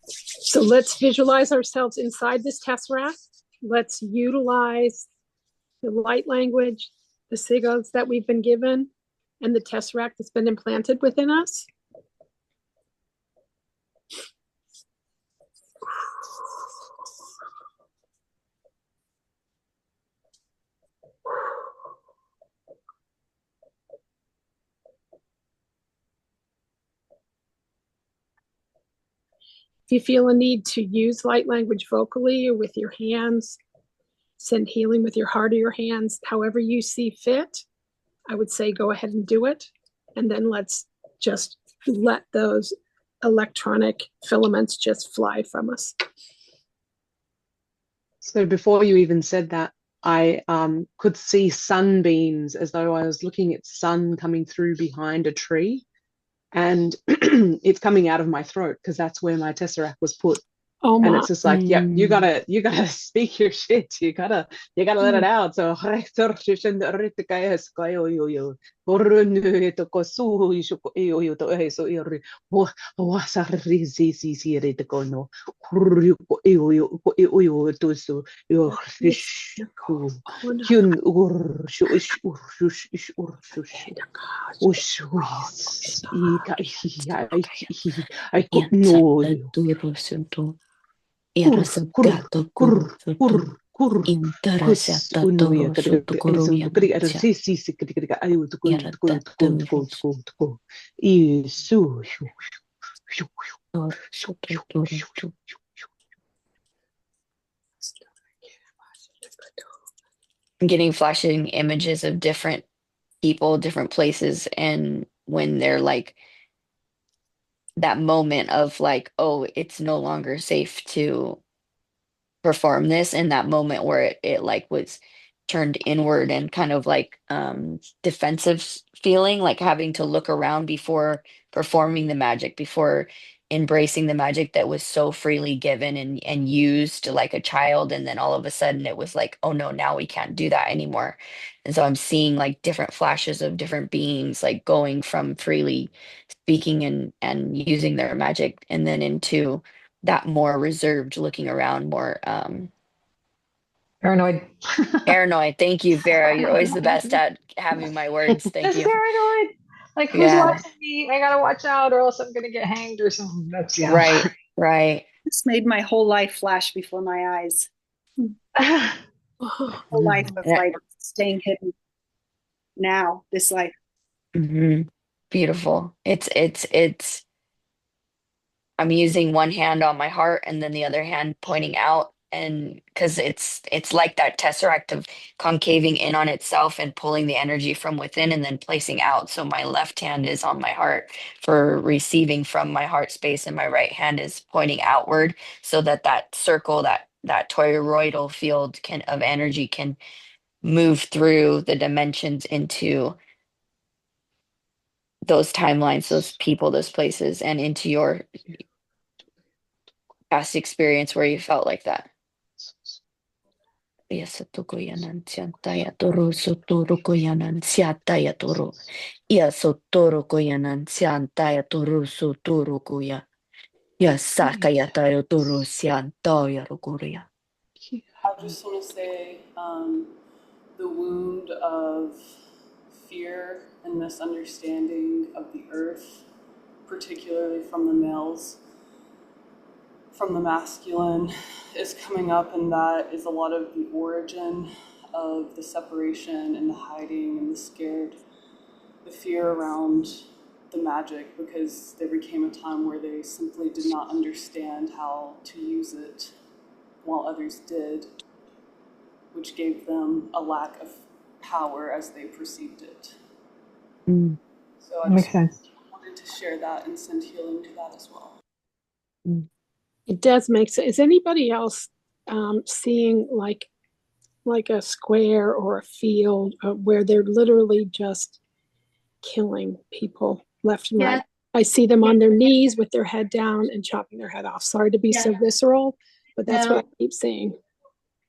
So let's visualize ourselves inside this tesseract. Let's utilize the light language, the sigils that we've been given, and the tesseract that's been implanted within us. If you feel a need to use light language vocally or with your hands, send healing with your heart or your hands, however you see fit, I would say go ahead and do it. And then let's just let those electronic filaments just fly from us. So before you even said that, I could see sunbeams as though I was looking at sun coming through behind a tree. And it's coming out of my throat because that's where my tesseract was put. Oh my. And it's just like, yep, you gotta speak your shit. You gotta let it out. So I'm getting flashing images of different people, different places, and when they're like that moment of like, oh, it's no longer safe to perform this, and that moment where it like was turned inward and kind of like defensive feeling, like having to look around before performing the magic, before embracing the magic that was so freely given and used like a child, and then all of a sudden it was like, oh no, now we can't do that anymore. And so I'm seeing like different flashes of different beings like going from freely speaking and using their magic and then into that more reserved, looking around, more Paranoid. paranoid. Thank you, Vera. You're always the best at having my words. Thank That's you. paranoid. Like, who's Yeah, watching me? I gotta watch out, or else I'm gonna get hanged or something. That's right, right. This made my whole life flash before my eyes. Whole life of like staying hidden. Now, this life. Mhm. Beautiful. It's I'm using one hand on my heart and then the other hand pointing out, and because it's like that tesseract of concaving in on itself and pulling the energy from within and then placing out. So my left hand is on my heart for receiving from my heart space, and my right hand is pointing outward so that that circle, that toroidal field can of energy can move through the dimensions into those timelines, those people, those places, and into your past experience where you felt like that. Yes, Tokoyanan Siantaya Toro Sotoro Koyanan Siataya Toro. Yes, Sotoro Koyanan Siantaya Toro Sotoro Koya. Yes, Sakaya Tayo Toro Siantaya Rokoria. I just want to say the wound of fear and misunderstanding of the earth, particularly from the males, from the masculine, is coming up, and that is a lot of the origin of the separation and the hiding and the scared, the fear around the magic, because there became a time where they simply did not understand how to use it while others did, which gave them a lack of power as they perceived it. Mm. So I That makes just sense. wanted to share that and send healing to that as well. It does make sense. Is anybody else seeing like a square or a field where they're literally just killing people left and Yeah. right? I see them on their knees with their head down and chopping their head off. Sorry to be so visceral, but that's what I keep seeing.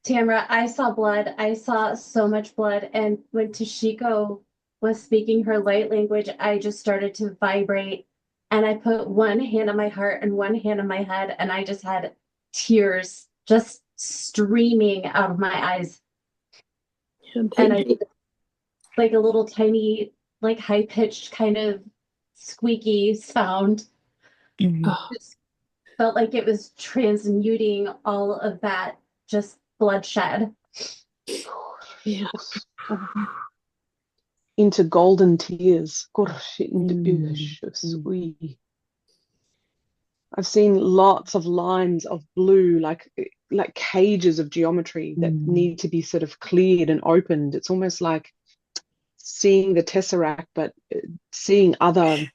Tamara, I saw blood. I saw so much blood. And when Tashiko was speaking her light language, I just started to vibrate. And I put one hand on my heart and one hand on my head. And I just had tears just streaming out of my eyes. And I like a little tiny, like high pitched kind of squeaky sound. Just felt like it was transmuting all of that just bloodshed. Yeah. Into golden tears. I've seen lots of lines of blue, like cages of geometry that need to be sort of cleared and opened. It's almost like seeing the Tesseract, but seeing other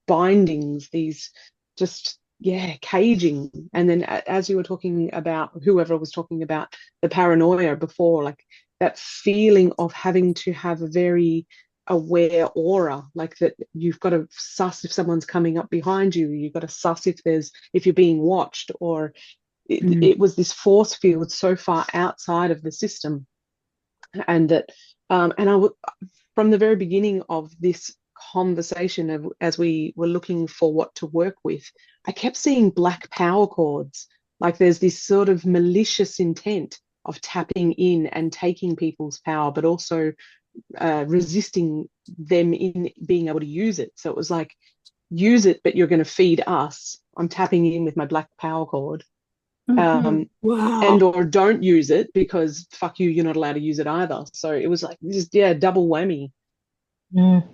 bindings, these just, caging. And then as you were talking about, whoever was talking about the paranoia before, like that feeling of having to have a very aware aura, like that you've got to suss if someone's coming up behind you, you've got to suss if you're being watched, or it was this force field so far outside of the system. And that from the very beginning of this conversation, as we were looking for what to work with, I kept seeing black power cords. Like there's this sort of malicious intent of tapping in and taking people's power, but also resisting them in being able to use it. So it was like, use it, but you're going to feed us. I'm tapping in with my black power cord. Wow. And or don't use it because fuck you, you're not allowed to use it either. So it was like just double whammy. And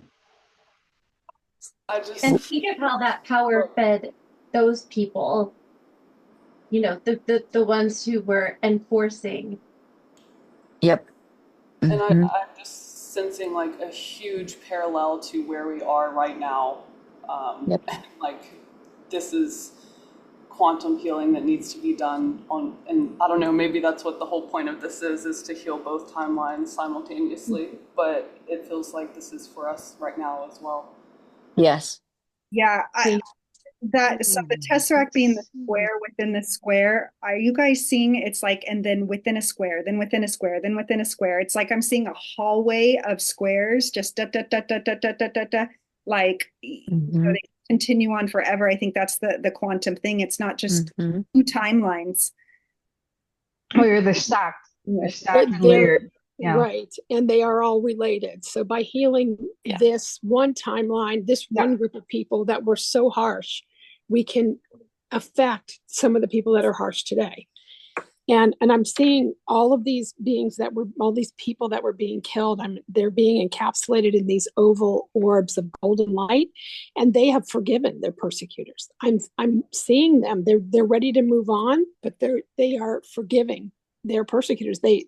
think of how that power fed those people, you know, the ones who were enforcing. Yep. And I'm just sensing like a huge parallel to where we are right now. Like this is quantum healing that needs to be done on, and I don't know, maybe that's what the whole point of this is to heal both timelines simultaneously, but it feels like this is for us right now as well. Yes. Yeah, So the tesseract being the square within the square, are you guys seeing it's like, and then within a square, then within a square, then within a square? It's like I'm seeing a hallway of squares, just da da da da da da da da da, like they continue on forever. I think that's the quantum thing. It's not just two timelines. Oh, they're stacked. They're stacked and They're layered. Yeah. right, and they are all related. So by healing this one timeline, this one group of people that were so harsh, we can affect some of the people that are harsh today. And I'm seeing all of these beings all these people that were being killed. They're being encapsulated in these oval orbs of golden light, and they have forgiven their persecutors. I'm seeing them. They're ready to move on, but they are forgiving their persecutors. They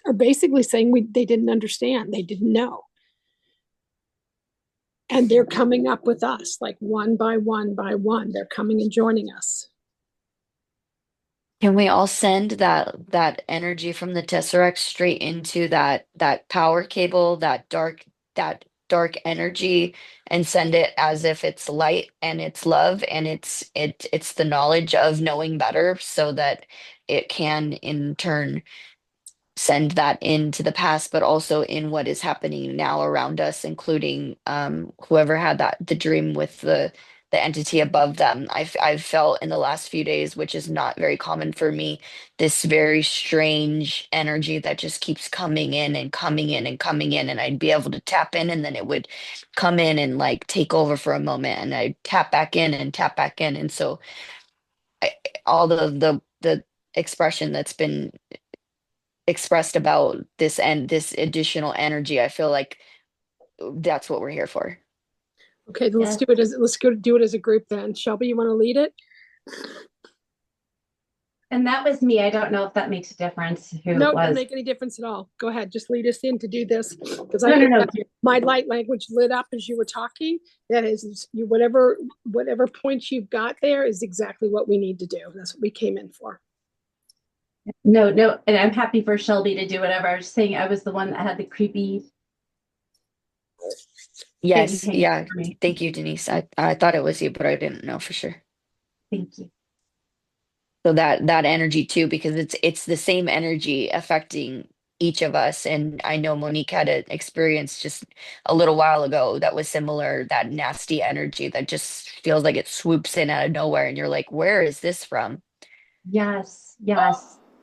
are basically saying they didn't understand. They didn't know. And they're coming up with us, like one by one by one. They're coming and joining us. Can we all send that energy from the Tesseract straight into that power cable, that dark energy, and send it as if it's light and it's love and it's the knowledge of knowing better, so that it can in turn send that into the past, but also in what is happening now around us, including whoever had the dream with the entity above them. I've felt in the last few days, which is not very common for me, this very strange energy that just keeps coming in and coming in and coming in, and I'd be able to tap in, and then it would come in and like take over for a moment, and I'd tap back in and tap back in, and so all the expression that's been expressed about this and this additional energy, I feel like that's what we're here for. Okay, let's do it let's go do it as a group then. Shelby, you want to lead it? And that was me. I don't know if that makes a difference. No, it doesn't make any difference at all. Go ahead, just lead us in to do this, because No. My light language lit up as you were talking. That is, whatever points you've got there is exactly what we need to do. That's what we came in for. No, and I'm happy for Shelby to do whatever. I was saying I was the one that had the creepy. Yes, yeah. Thank you, Denise. I thought it was you, but I didn't know for sure. Thank you. So that energy too, because it's the same energy affecting each of us. And I know Monique had an experience just a little while ago that was similar, that nasty energy that just feels like it swoops in out of nowhere, and you're like, where is this from? Yes.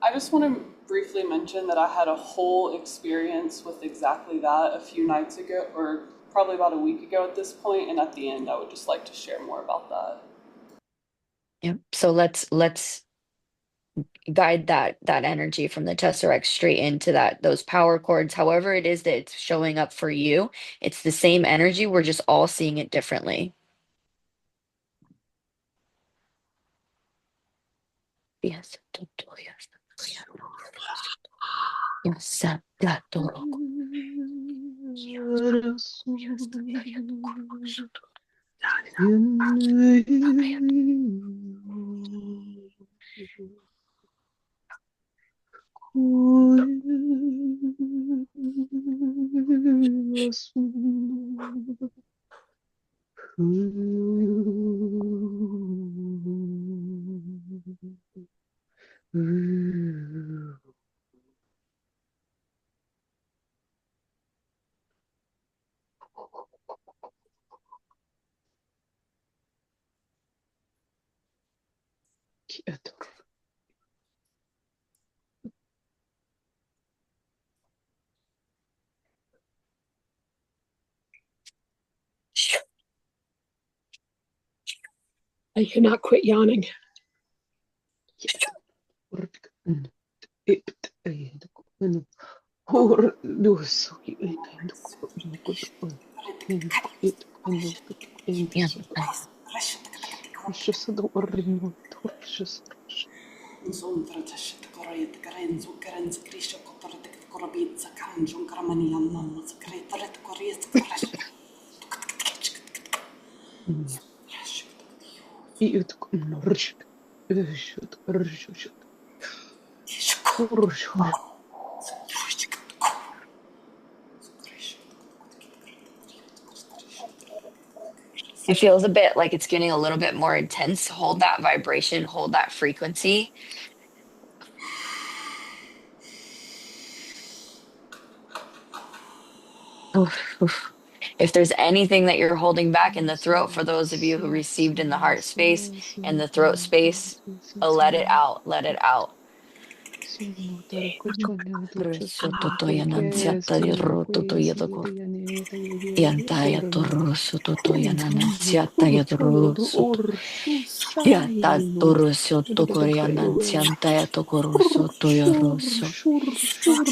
I just want to briefly mention that I had a whole experience with exactly that a few nights ago, or probably about a week ago at this point, and at the end I would just like to share more about that. Yep. So let's guide that energy from the Tesseract straight into those power cords, however it is that it's showing up for you. It's the same energy, we're just all seeing it differently. Yes. I cannot quit yawning. It feels a bit like it's getting a little bit more intense. Hold that vibration, hold that frequency. Oof, oof. If there's anything that you're holding back in the throat, for those of you who received in the heart space and the throat space, let it out, let it out. Yantaya toro soto yanan siataya toro soto yata toro soto koreanan siantaya tokoro soto yoroso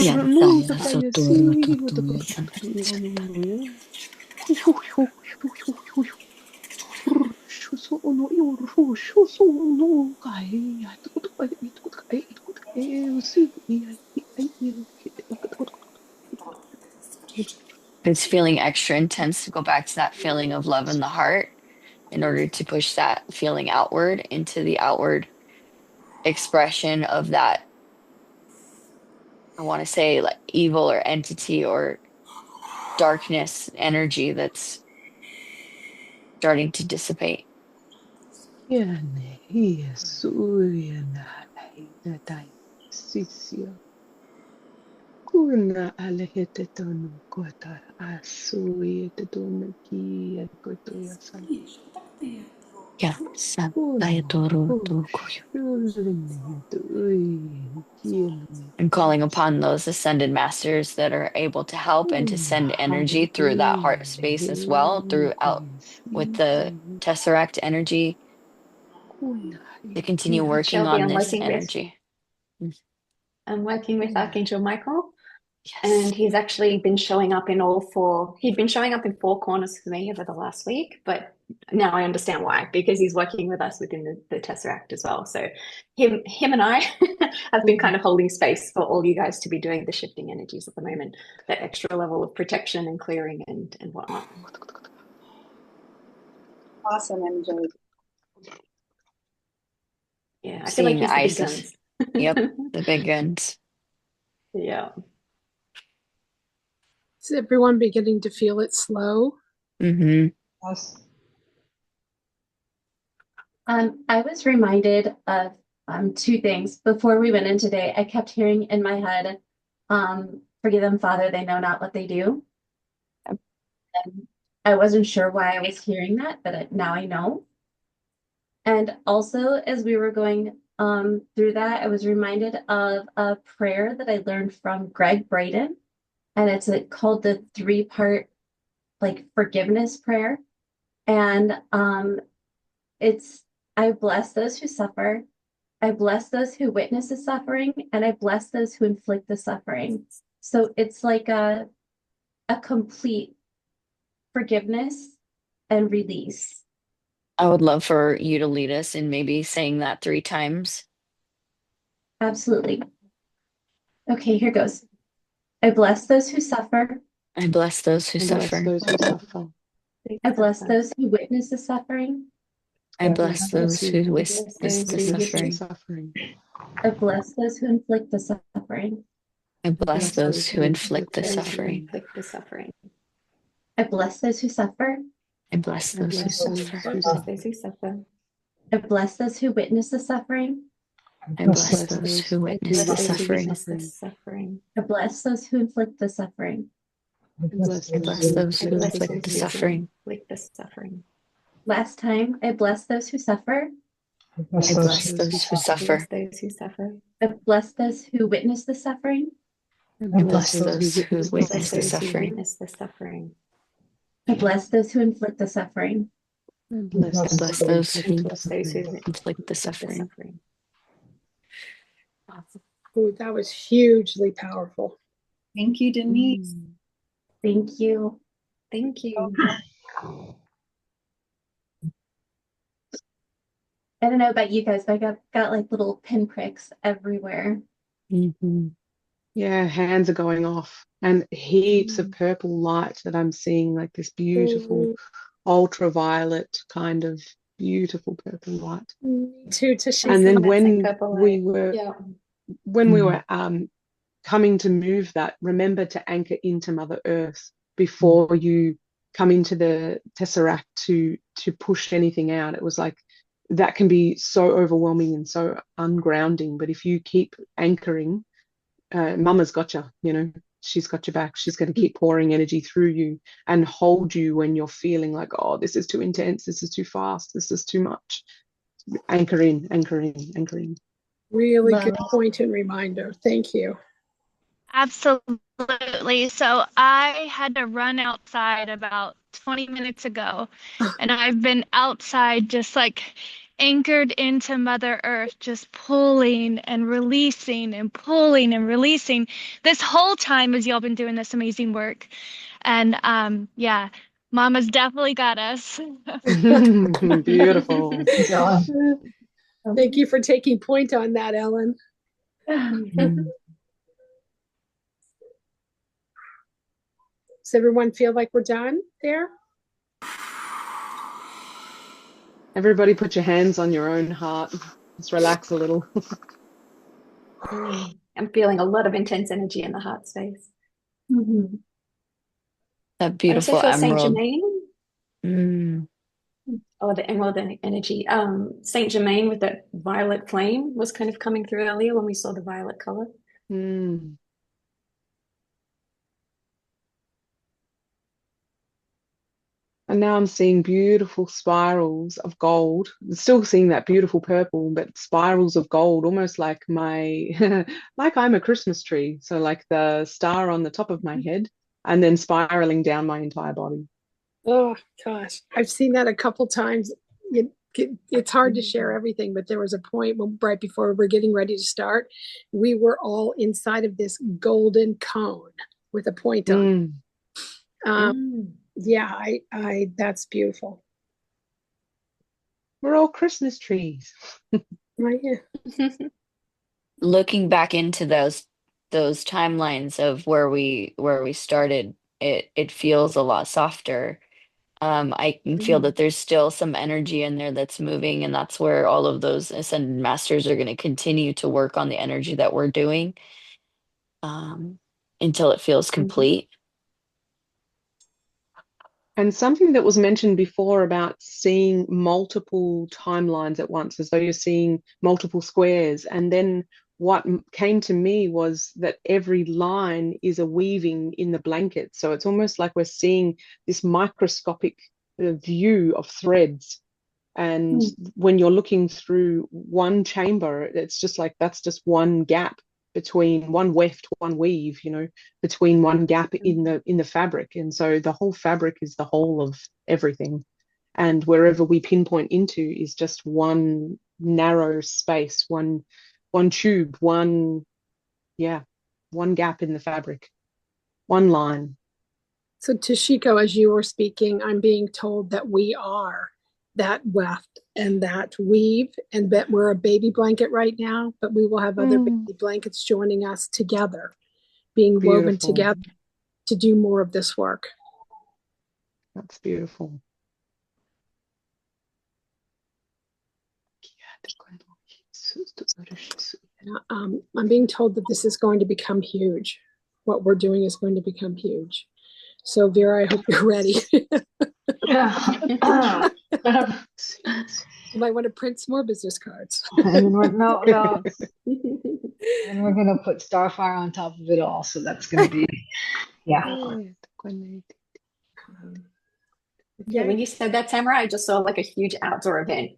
yantaya soto roto yanan If it's feeling extra intense, go back to that feeling of love in the heart in order to push that feeling outward into the outward expression of that, I want to say, like evil or entity or darkness energy that's starting to dissipate. Kuna alehete tonu kota asu te tonu ki e koto ya san. Yeah, santaya toro tokoyo. And calling upon those ascended masters that are able to help and to send energy through that heart space as well, throughout with the Tesseract energy to continue working Shelby, on this energy. I'm working with Archangel Michael. Yes. And he's actually been showing up in he'd been showing up in four corners for me over the last week, but now I understand why, because he's working with us within the Tesseract as well. So him and I have been kind of holding space for all you guys to be doing the shifting energies at the moment, that extra level of protection and clearing and whatnot. Awesome, MJ. Yeah, I feel Seeing like he's the big Isis. guns. Yep, the big guns. Yeah. Is everyone beginning to feel it slow? Mm-hmm. Yes. I was reminded of two things before we went in today. I kept hearing in my head, forgive them, Father, they know not what they do. And I wasn't sure why I was hearing that, but now I know. And also, as we were going through that, I was reminded of a prayer that I learned from Greg Braden, and it's called the 3-part forgiveness prayer. And it's I bless those who suffer, I bless those who witness the suffering, and I bless those who inflict the suffering. So it's like a complete forgiveness and release. I would love for you to lead us in maybe saying that 3 times. Absolutely. Okay, here goes. I bless those who suffer. I bless those who suffer. I bless those who witness the suffering. I bless those who witness the suffering. I bless those who inflict the suffering. I bless those who inflict the suffering. I bless those who suffer. I bless those who suffer. I bless those who witness the suffering. I bless those who witness the suffering. I bless those who inflict the suffering. I bless those who inflict the suffering. Last time, I bless those who suffer. I bless those who suffer. I bless those who witness the suffering. I bless those who witness the suffering. I bless those who inflict the suffering. I bless those who inflict the suffering. Ooh, that was hugely powerful. Thank you, Denise. Thank you. Thank you. I don't know about you guys, but I got like little pinpricks everywhere. Mm-hmm. Yeah, hands are going off, and heaps of purple light that I'm seeing, like this beautiful ultraviolet kind of beautiful purple light. Me too, Tisha. And then when we were coming to move that, remember to anchor into Mother Earth before you come into the Tesseract to to push anything out. It was like that can be so overwhelming and so ungrounding. But if you keep anchoring, Mama's got you, you know, she's got your back. She's going to keep pouring energy through you and hold you when you're feeling like, oh, this is too intense, this is too fast, this is too much. Anchor in, anchor in, anchor in. Really good point and reminder. Thank you. Absolutely. So I had to run outside about 20 minutes ago, and I've been outside just like anchored into Mother Earth, just pulling and releasing and pulling and releasing this whole time as y'all been doing this amazing work. And yeah, Mama's definitely got us. Beautiful. Thank you for taking point on that, Ellen. Does everyone feel like we're done there? Everybody put your hands on your own heart. Just relax a little. I'm feeling a lot of intense energy in the heart space. That beautiful I also feel emerald. Saint Germain. Oh, the emerald energy. Saint Germain with that violet flame was kind of coming through earlier when we saw the violet color. And now I'm seeing beautiful spirals of gold. Still seeing that beautiful purple, but spirals of gold, almost like my, like I'm a Christmas tree. So like the star on the top of my head and then spiraling down my entire body. Oh gosh, I've seen that a couple times. It's hard to share everything, but there was a point when, right before we're getting ready to start, we were all inside of this golden cone with a point on. Yeah, I that's beautiful. We're all Christmas trees. Right, yeah. Looking back into those timelines of where we started, it feels a lot softer. I can feel that there's still some energy in there that's moving, and that's where all of those ascended masters are going to continue to work on the energy that we're doing until it feels complete. And something that was mentioned before about seeing multiple timelines at once, as though you're seeing multiple squares. And then what came to me was that every line is a weaving in the blanket. So it's almost like we're seeing this microscopic view of threads. And when you're looking through one chamber, it's just like that's just one gap between one weft, one weave, you know, between one gap in the fabric. And so the whole fabric is the whole of everything. And wherever we pinpoint into is just one narrow space, one tube, one gap in the fabric, one line. So Tashiko, as you were speaking, I'm being told that we are that weft and that weave, and that we're a baby blanket right now, but we will have other baby blankets joining us together, being woven together to do more of this work. That's beautiful. I'm being told that this is going to become huge. What we're doing is going to become huge. So Vera, I hope you're ready. You might want to print some more business cards. And no. And we're going to put Starfire on top of it all. So that's going to be, Yeah, when you said that, Tamara, I just saw like a huge outdoor event.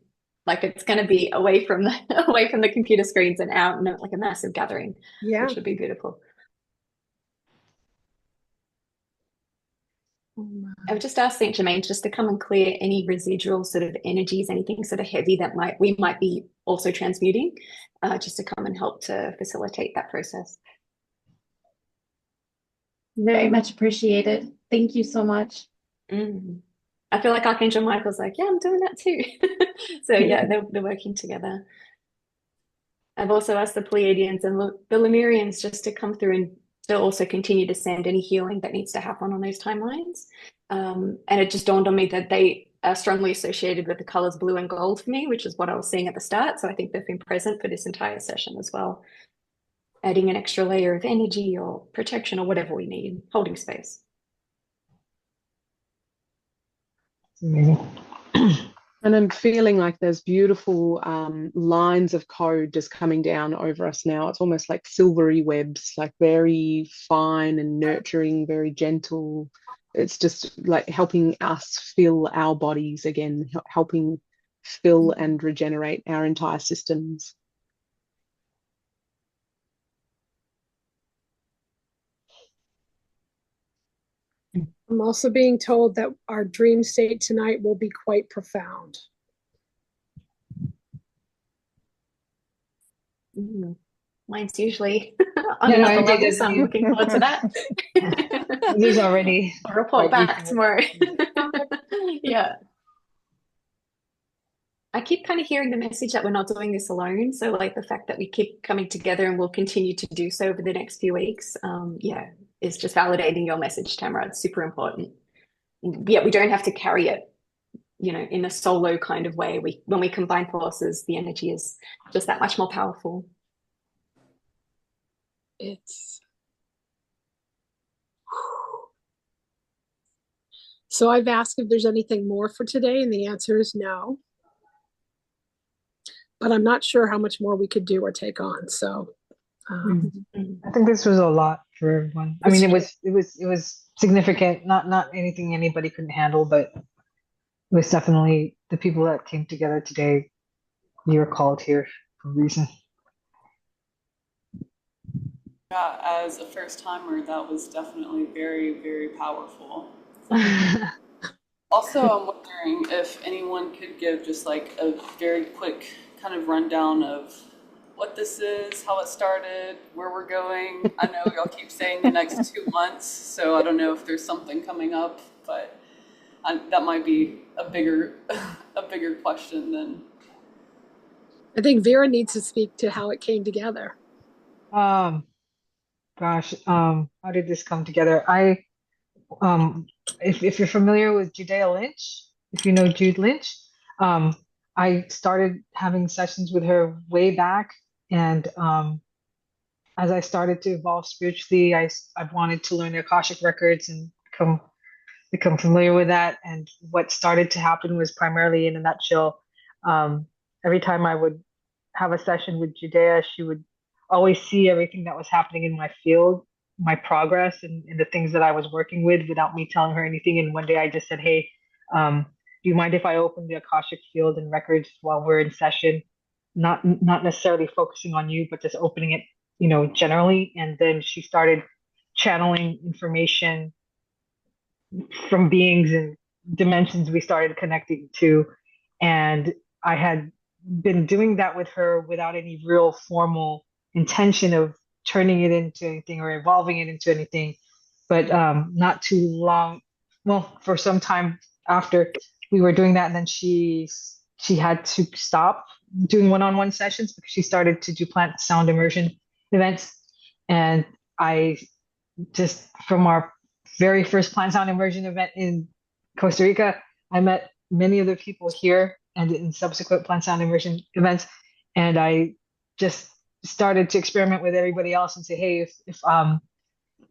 Like it's going to be away from the computer screens and out, and like a massive gathering. Yeah, which would be beautiful. I would just ask Saint Germain just to come and clear any residual sort of energies, anything sort of heavy that we might be also transmuting, just to come and help to facilitate that process. Very much appreciated. Thank you so much. I feel like Archangel Michael's like, yeah, I'm doing that too. So yeah, they're working together. I've also asked the Pleiadians and the Lemurians just to come through and to also continue to send any healing that needs to happen on those timelines. And it just dawned on me that they are strongly associated with the colors blue and gold for me, which is what I was seeing at the start. So I think they've been present for this entire session as well, adding an extra layer of energy or protection or whatever we need, holding space. amazing. And I'm feeling like there's beautiful lines of code just coming down over us now. It's almost like silvery webs, like very fine and nurturing, very gentle. It's just like helping us fill our bodies again, helping fill and regenerate our entire systems. I'm also being told that our dream state tonight will be quite profound. Mine's usually on another level, so I'm looking forward to that. There's already I'll report back tomorrow. Yeah. I keep kind of hearing the message that we're not doing this alone. So like the fact that we keep coming together and we'll continue to do so over the next few weeks, yeah, is just validating your message, Tamara. It's super important. Yeah, we don't have to carry it, you know, in a solo kind of way. When we combine forces, the energy is just that much more powerful. So I've asked if there's anything more for today, and the answer is no. But I'm not sure how much more we could do or take on. So I think this was a lot for everyone. I mean, it was significant, not anything anybody couldn't handle, but it was definitely the people that came together today. You were called here for a reason. Yeah, as a first timer, that was definitely very, very powerful. Also, I'm wondering if anyone could give just like a very quick kind of rundown of what this is, how it started, where we're going. I know y'all keep saying the next 2 months, so I don't know if there's something coming up, but that might be a bigger question than. I think Vera needs to speak to how it came together. How did this come together? If you're familiar with Judea Lynch, if you know Jude Lynch, I started having sessions with her way back, and as I started to evolve spiritually, I wanted to learn the Akashic records and become familiar with that. And what started to happen was primarily, in a nutshell, every time I would have a session with Judea, she would always see everything that was happening in my field, my progress, and the things that I was working with without me telling her anything. And one day I just said, hey, do you mind if I open the Akashic field and records while we're in session? Not necessarily focusing on you, but just opening it, you know, generally. And then she started channeling information from beings and dimensions we started connecting to. And I had been doing that with her without any real formal intention of turning it into anything or evolving it into anything. But not too long, well, for some time after we were doing that, and then she had to stop doing one-on-one sessions because she started to do plant sound immersion events. And I just, from our very first plant sound immersion event in Costa Rica, I met many of the people here and in subsequent plant sound immersion events. And I just started to experiment with everybody else and say, hey, if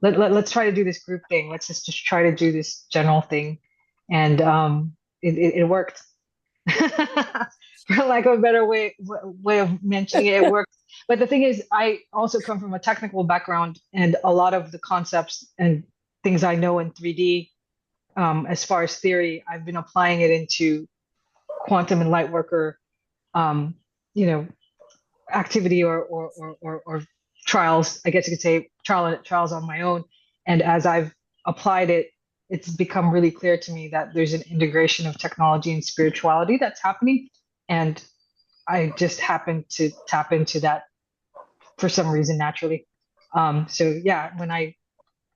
let's try to do this group thing. Let's just try to do this general thing. And it worked. For lack of a better way of mentioning it, it worked. But the thing is, I also come from a technical background, and a lot of the concepts and things I know in 3D, as far as theory, I've been applying it into quantum and light worker, you know, activity or trials. I guess you could say trials on my own. And as I've applied it, it's become really clear to me that there's an integration of technology and spirituality that's happening. And I just happen to tap into that for some reason naturally. So yeah, when I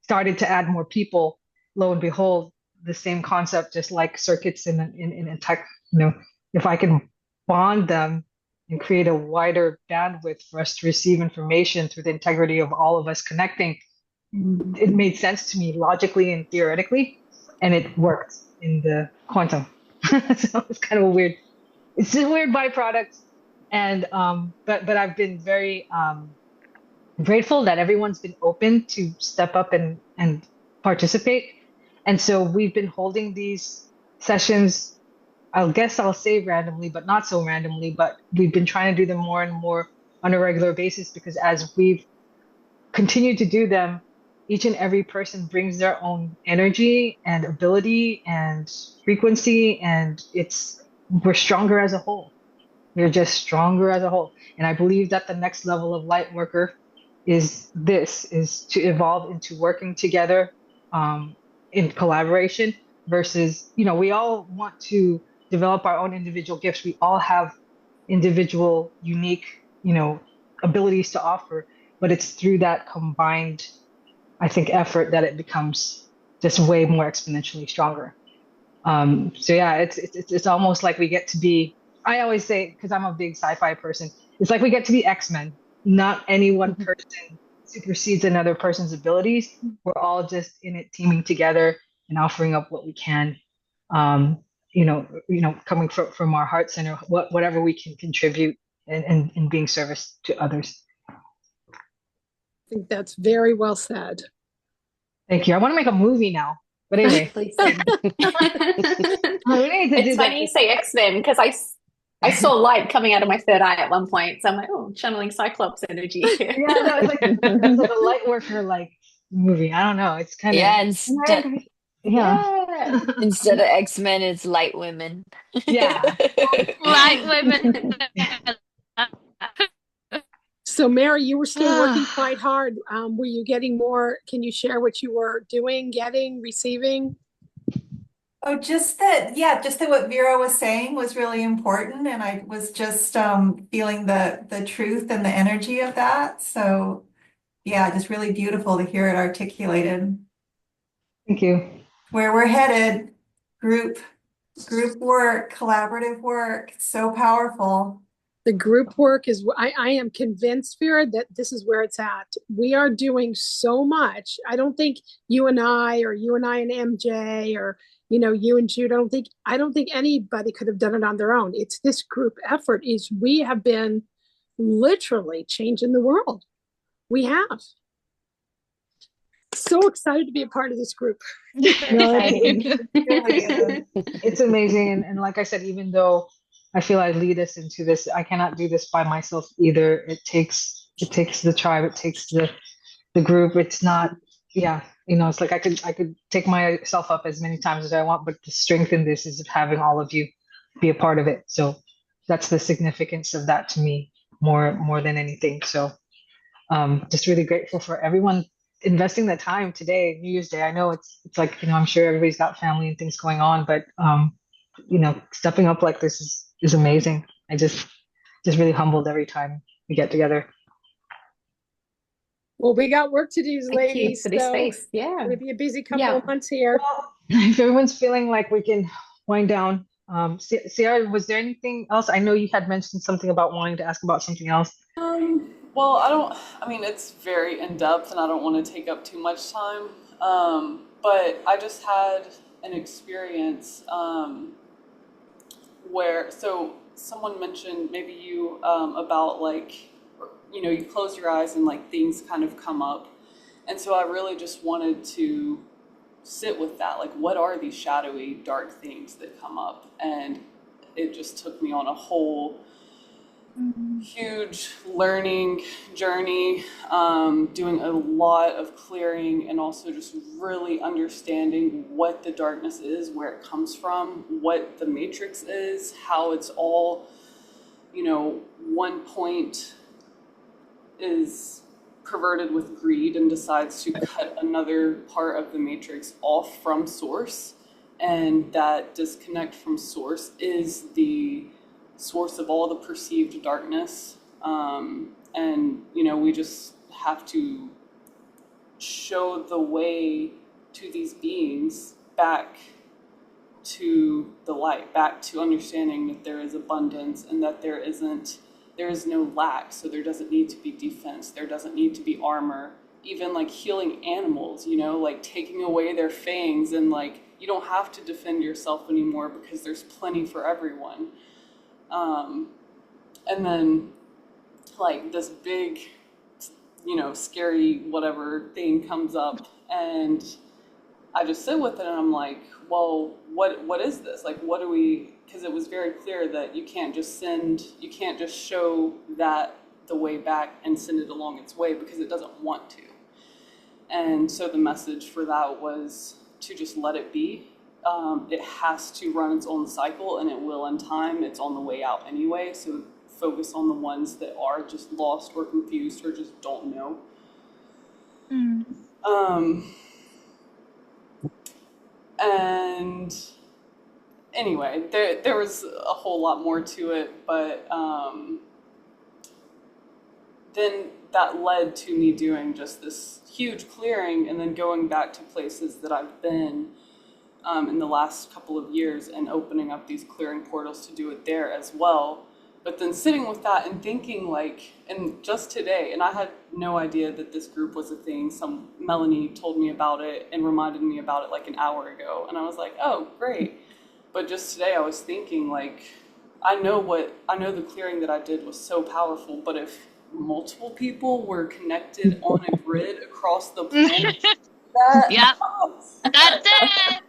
started to add more people, lo and behold, the same concept, just like circuits in a tech, you know, if I can bond them and create a wider bandwidth for us to receive information through the integrity of all of us connecting, it made sense to me logically and theoretically, and it worked in the quantum. So it's kind of a weird, it's a weird byproduct. And but I've been very grateful that everyone's been open to step up and participate. And so we've been holding these sessions I guess I'll say randomly, but not so randomly, but we've been trying to do them more and more on a regular basis because as we've continued to do them, each and every person brings their own energy and ability and frequency, and we're stronger as a whole. We're just stronger as a whole. And I believe that the next level of light worker is to evolve into working together in collaboration versus, we all want to develop our own individual gifts. We all have individual, unique, abilities to offer, but it's through that combined, I think, effort that it becomes just way more exponentially stronger. So yeah, it's almost like we get to be. I always say, because I'm a big sci-fi person, it's like we get to be X-Men. Not any one person supersedes another person's abilities. We're all just in it, teaming together and offering up what we can. Coming from our heart center, whatever we can contribute and being service to others. I think that's very well said. Thank you. I want to make a movie now. But anyway. Please do. It's funny you say X-Men because I saw light coming out of my third eye at one point. So I'm like, oh, channeling Cyclops energy. Yeah, no, it's like a light worker like movie. I don't know. It's kind of Instead of X-Men, it's light women. Yeah. Light women. So Mary, you were still working quite hard. Were you getting more? Can you share what you were doing, getting, receiving? Oh, just that what Vera was saying was really important. And I was just feeling the truth and the energy of that. So yeah, just really beautiful to hear it articulated. Thank you. Where we're headed, group work, collaborative work, so powerful. The group work is, I am convinced, Vera, that this is where it's at. We are doing so much. I don't think you and I and MJ or, you and Jude, I don't think anybody could have done it on their own. It's this group effort we have been literally changing the world. We have. So excited to be a part of this group. It's amazing. And like I said, even though I feel I lead us into this, I cannot do this by myself either. It takes the tribe, it takes the group. It's not, it's like I could take myself up as many times as I want, but the strength in this is having all of you be a part of it. So that's the significance of that to me more than anything. So just really grateful for everyone investing the time today, New Year's Day. I know it's like, I'm sure everybody's got family and things going on, but stepping up like this is amazing. I just really humbled every time we get together. Well, we got work to do, ladies. For this space. Yeah. It'll be a busy couple of months here. Well, if everyone's feeling like we can wind down, Sierra, was there anything else? I know you had mentioned something about wanting to ask about something else. Well, it's very in-depth and I don't want to take up too much time. But I just had an experience where, so someone mentioned, maybe you, about like, you close your eyes and like things kind of come up. And so I really just wanted to sit with that. Like, what are these shadowy, dark things that come up? And it just took me on a whole huge learning journey, doing a lot of clearing and also just really understanding what the darkness is, where it comes from, what the matrix is, how it's all, one point is perverted with greed and decides to cut another part of the matrix off from source, and that disconnect from source is the source of all the perceived darkness. And we just have to show the way to these beings back to the light, back to understanding that there is abundance and that there is no lack. So there doesn't need to be defense, there doesn't need to be armor. Even like healing animals, like taking away their fangs, and like you don't have to defend yourself anymore because there's plenty for everyone. And then like this big, scary whatever thing comes up, and I just sit with it and I'm like, well, what is this? Like, what do we, because it was very clear that you can't just show that the way back and send it along its way because it doesn't want to. And so the message for that was to just let it be. It has to run its own cycle, and it will in time. It's on the way out anyway, so focus on the ones that are just lost or confused or just don't know. And anyway, there was a whole lot more to it, but then that led to me doing just this huge clearing and then going back to places that I've been in the last couple of years and opening up these clearing portals to do it there as well. But then sitting with that and thinking like, and just today, and I had no idea that this group was a thing. Melanie told me about it and reminded me about it like an hour ago. And I was like, oh, great. But just today I was thinking like, I know the clearing that I did was so powerful, but if multiple people were connected on a grid across the planet, Yep. That's it.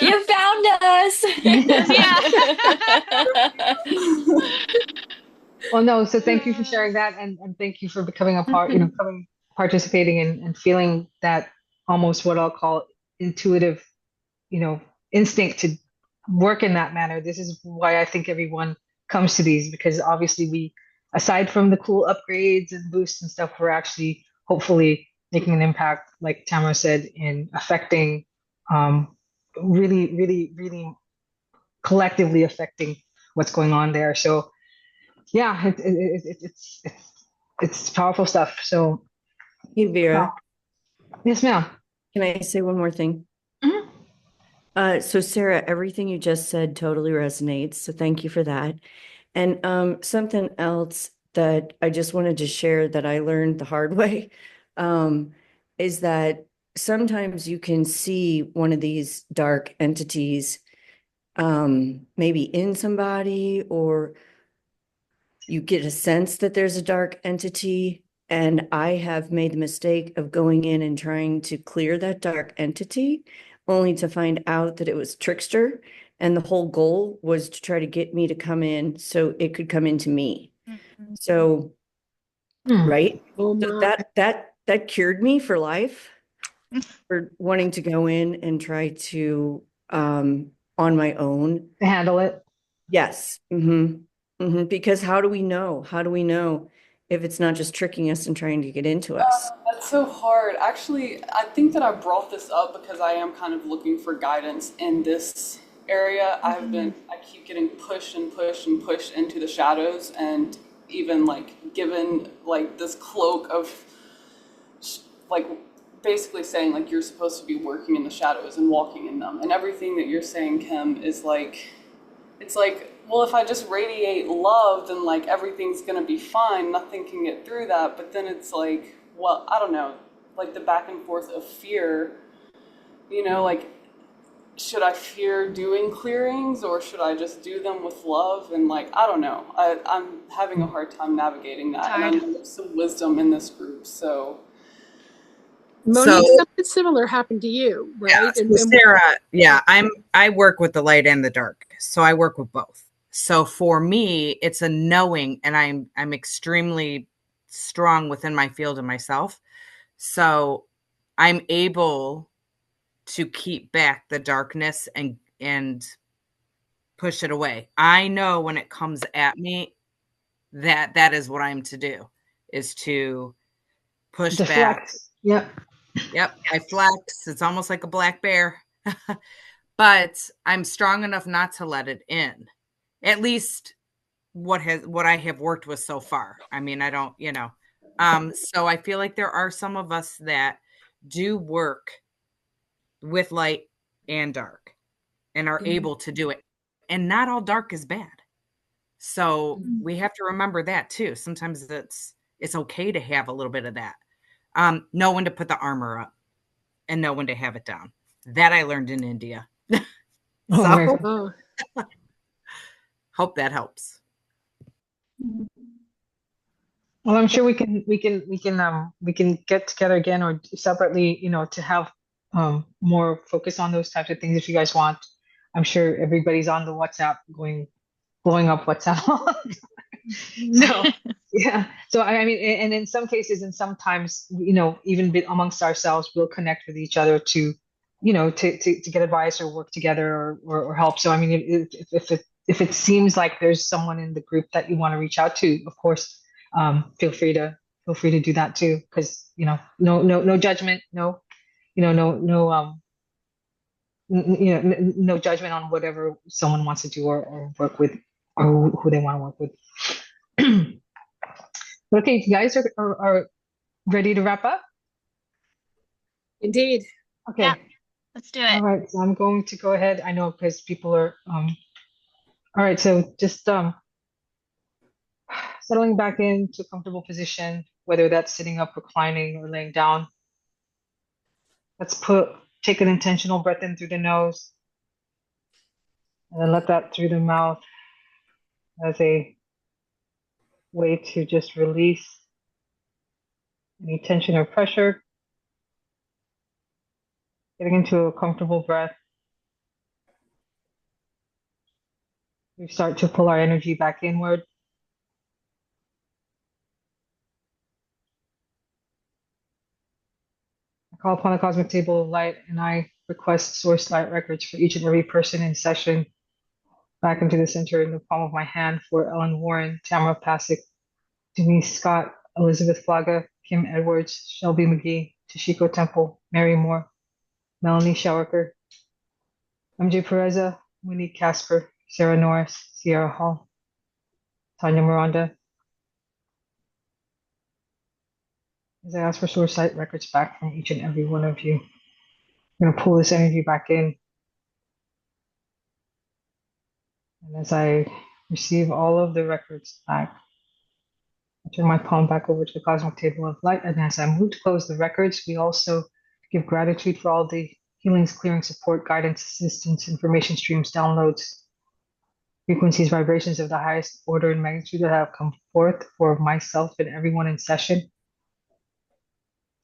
You found us. Well, no, so thank you for sharing that, and thank you for becoming a part, participating and feeling that almost what I'll call intuitive, instinct to work in that manner. This is why I think everyone comes to these, because obviously we, aside from the cool upgrades and boosts and stuff, we're actually hopefully making an impact, like Tamara said, in affecting, really, really, really collectively affecting what's going on there. So yeah, it's powerful stuff. So Hey, Vera. Yes, ma'am. Can I say one more thing? So Sarah, everything you just said totally resonates. So thank you for that. And something else that I just wanted to share that I learned the hard way is that sometimes you can see one of these dark entities maybe in somebody, or you get a sense that there's a dark entity. And I have made the mistake of going in and trying to clear that dark entity, only to find out that it was trickster. And the whole goal was to try to get me to come in so it could come into me. So, right. Oh So my. that cured me for life, for wanting to go in and try to, on my own, handle it. Yes. Because how do we know? How do we know if it's not just tricking us and trying to get into us? That's so hard. Actually, I think that I brought this up because I am kind of looking for guidance in this area. I keep getting pushed and pushed and pushed into the shadows, and even like given like this cloak of like basically saying like you're supposed to be working in the shadows and walking in them. And everything that you're saying, Kim, is like, it's like, well, if I just radiate love, then like everything's gonna be fine. Nothing can get through that. But then it's like, well, I don't know, like the back and forth of fear, like, should I fear doing clearings or should I just do them with love? And like, I don't know. I'm having a hard time navigating that. And I know there's some wisdom in this group, so. Monique, something similar happened to you, right? Yeah, so Sarah, I work with the light and the dark. So I work with both. So for me, it's a knowing, and I'm extremely strong within my field and myself. So I'm able to keep back the darkness and push it away. I know when it comes at me that is what I'm to do, is to push back. Yep, I flex. It's almost like a black bear. But I'm strong enough not to let it in. At least what I have worked with so far. I mean, I don't, so I feel like there are some of us that do work with light and dark and are able to do it. And not all dark is bad. So we have to remember that too. Sometimes it's okay to have a little bit of that. Know when to put the armor up and know when to have it down. That I learned in India. So hope that helps. Well, I'm sure we can get together again or separately, to have more focus on those types of things if you guys want. I'm sure everybody's on the WhatsApp blowing up WhatsApp. So yeah. So I mean, and in some cases, and sometimes, even amongst ourselves, we'll connect with each other to, to get advice or work together or help. So I mean, if it seems like there's someone in the group that you want to reach out to, of course, feel free to do that too, because no judgment, no no judgment on whatever someone wants to do or work with, or who they want to work with. Okay, you guys are ready to wrap up? Indeed. Okay. Yeah, let's do it. All right, so I'm going to go ahead. I know because people are all right, so just settling back into a comfortable position, whether that's sitting up, reclining, or laying down. Let's take an intentional breath in through the nose, and then let that through the mouth as a way to just release any tension or pressure. Getting into a comfortable breath. We start to pull our energy back inward. I call upon the cosmic table of light, and I request source light records for each and every person in session back into the center in the palm of my hand for Ellen Warren, Tamara Pasick, Denise Scott, Elizabeth Flaga, Kim Edwards, Shelby McGee, Tashiko Temple, Mary Moore, Melanie Showerker, MJ Pereza, Winnie Casper, Sarah Norris, Sierra Hall, Tanya Miranda. As I ask for source light records back from each and every one of you, I'm going to pull this energy back in. And as I receive all of the records back, I turn my palm back over to the cosmic table of light. And as I move to close the records, we also give gratitude for all the healings, clearing, support, guidance, assistance, information streams, downloads, frequencies, vibrations of the highest order and magnitude that have come forth for myself and everyone in session.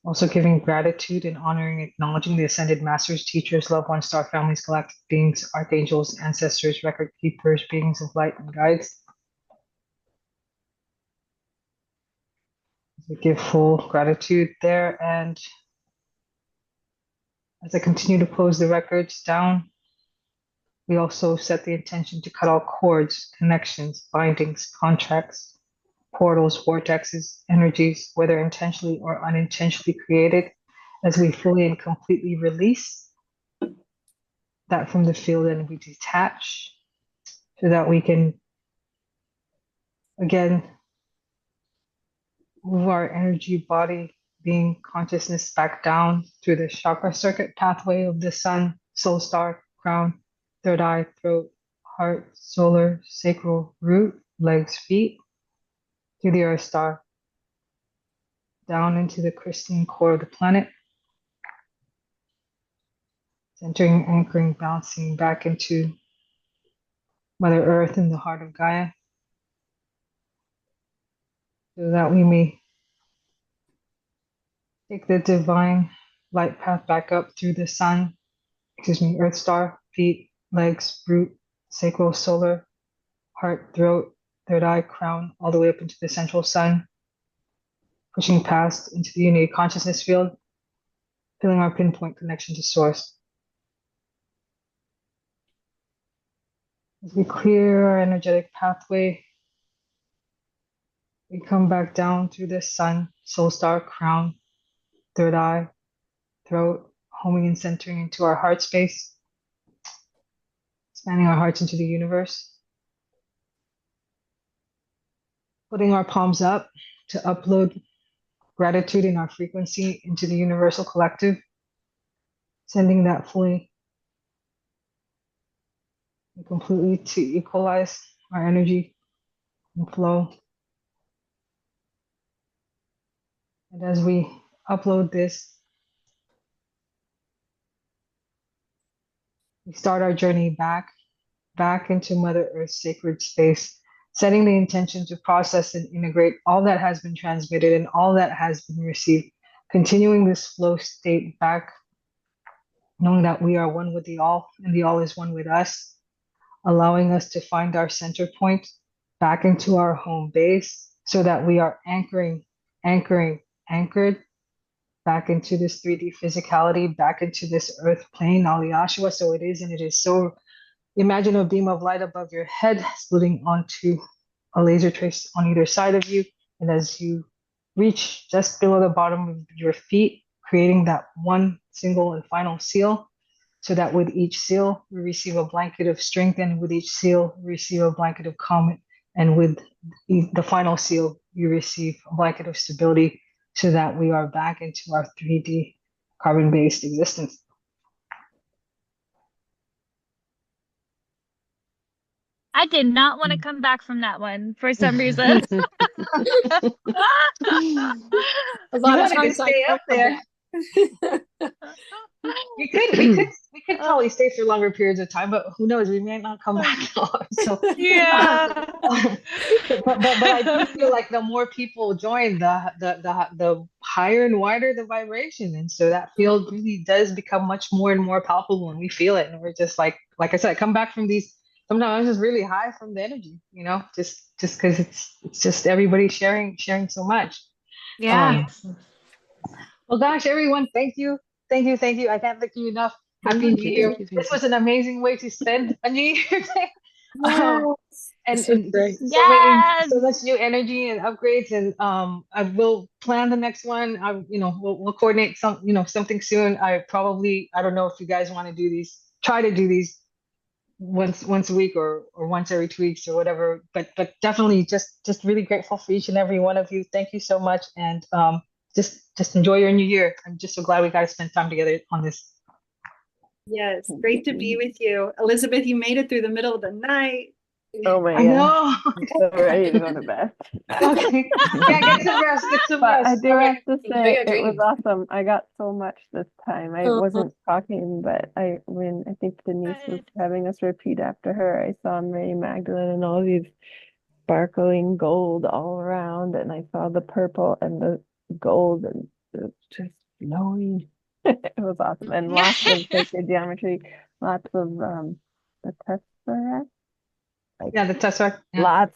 Also giving gratitude and honoring, acknowledging the ascended masters, teachers, loved ones, star families, galactic beings, archangels, ancestors, record keepers, beings of light, and guides. We give full gratitude there. And as I continue to close the records down, we also set the intention to cut all cords, connections, bindings, contracts, portals, vortexes, energies, whether intentionally or unintentionally created, as we fully and completely release that from the field and we detach so that we can, again, move our energy, body, being, consciousness back down through the chakra circuit pathway of the sun, soul star, crown, third eye, throat, heart, solar, sacral, root, legs, feet, through the earth star, down into the crystalline core of the planet, centering, anchoring, bouncing back into Mother Earth in the heart of Gaia, so that we may take the divine light path back up through the sun, earth star, feet, legs, root, sacral, solar, heart, throat, third eye, crown, all the way up into the central sun, pushing past into the unity consciousness field, feeling our pinpoint connection to source. As we clear our energetic pathway, we come back down through the sun, soul star, crown, third eye, throat, homing and centering into our heart space, expanding our hearts into the universe, putting our palms up to upload gratitude in our frequency into the universal collective, sending that fully and completely to equalize our energy and flow. And as we upload this, we start our journey back into Mother Earth's sacred space, setting the intention to process and integrate all that has been transmitted and all that has been received, continuing this flow state back knowing that we are one with the all and the all is one with us, allowing us to find our center point back into our home base so that we are anchored back into this 3D physicality, back into this earth plane, Aliyashua. So it is, and it is so. Imagine a beam of light above your head splitting onto a laser trace on either side of you. And as you reach just below the bottom of your feet, creating that one single and final seal, so that with each seal, we receive a blanket of strength, and with each seal, we receive a blanket of calm. And with the final seal, you receive a blanket of stability, so that we are back into our 3D carbon-based existence. I did not want to come back from that one for some reason. A You lot of wanted to times stay I up there. We could probably stay for longer periods of time, but who knows? We may not come back. So Yeah. but I do feel like the more people join, the higher and wider the vibration, and so that field really does become much more and more palpable, and we feel it, and we're just like I said, I come back from these. Sometimes I'm just really high from the energy, just because it's just everybody sharing so much. Yeah. Well, gosh, everyone, thank you. I can't thank you enough. Happy New Year. This was an amazing way to spend a New Year day. And so much new energy and upgrades. And I will plan the next one. We'll coordinate something soon. I don't know if you guys want to try to do these once a week or once every 2 weeks or whatever. But definitely just really grateful for each and every one of you. Thank you so much. And just enjoy your new year. I'm just so glad we got to spend time together on this. Yes, great to be with you. Elizabeth, you made it through the middle of the night. Oh my I God. know. I'm so ready to go to bed. Okay. Yeah, get some rest. But I do All have right. to say it was awesome. I got so much this time. I wasn't talking, but when I think Denise was having us repeat after her, I saw Mary Magdalene and all these sparkling gold all around, and I saw the purple and the gold, and it was just glowing. It was awesome, and lots of sacred geometry, lots of the Tesseract. Yeah, the Tesseract. Yeah. Lots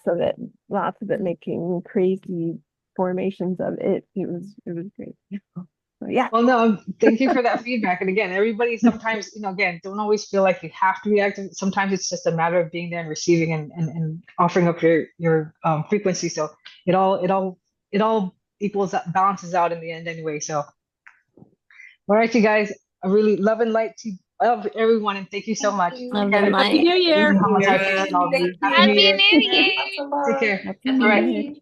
of it making crazy formations of it. It was great. So, yeah. Well, no, thank you for that feedback. And again, everybody sometimes, again, don't always feel like you have to be active. Sometimes it's just a matter of being there and receiving and offering up your frequency. So it all equals out, balances out in the end anyway. So, all right, you guys, I really love and light to love everyone, and thank you so much. Love and light. Happy New Year. Happy New Year. Happy New Year. Take care. All right.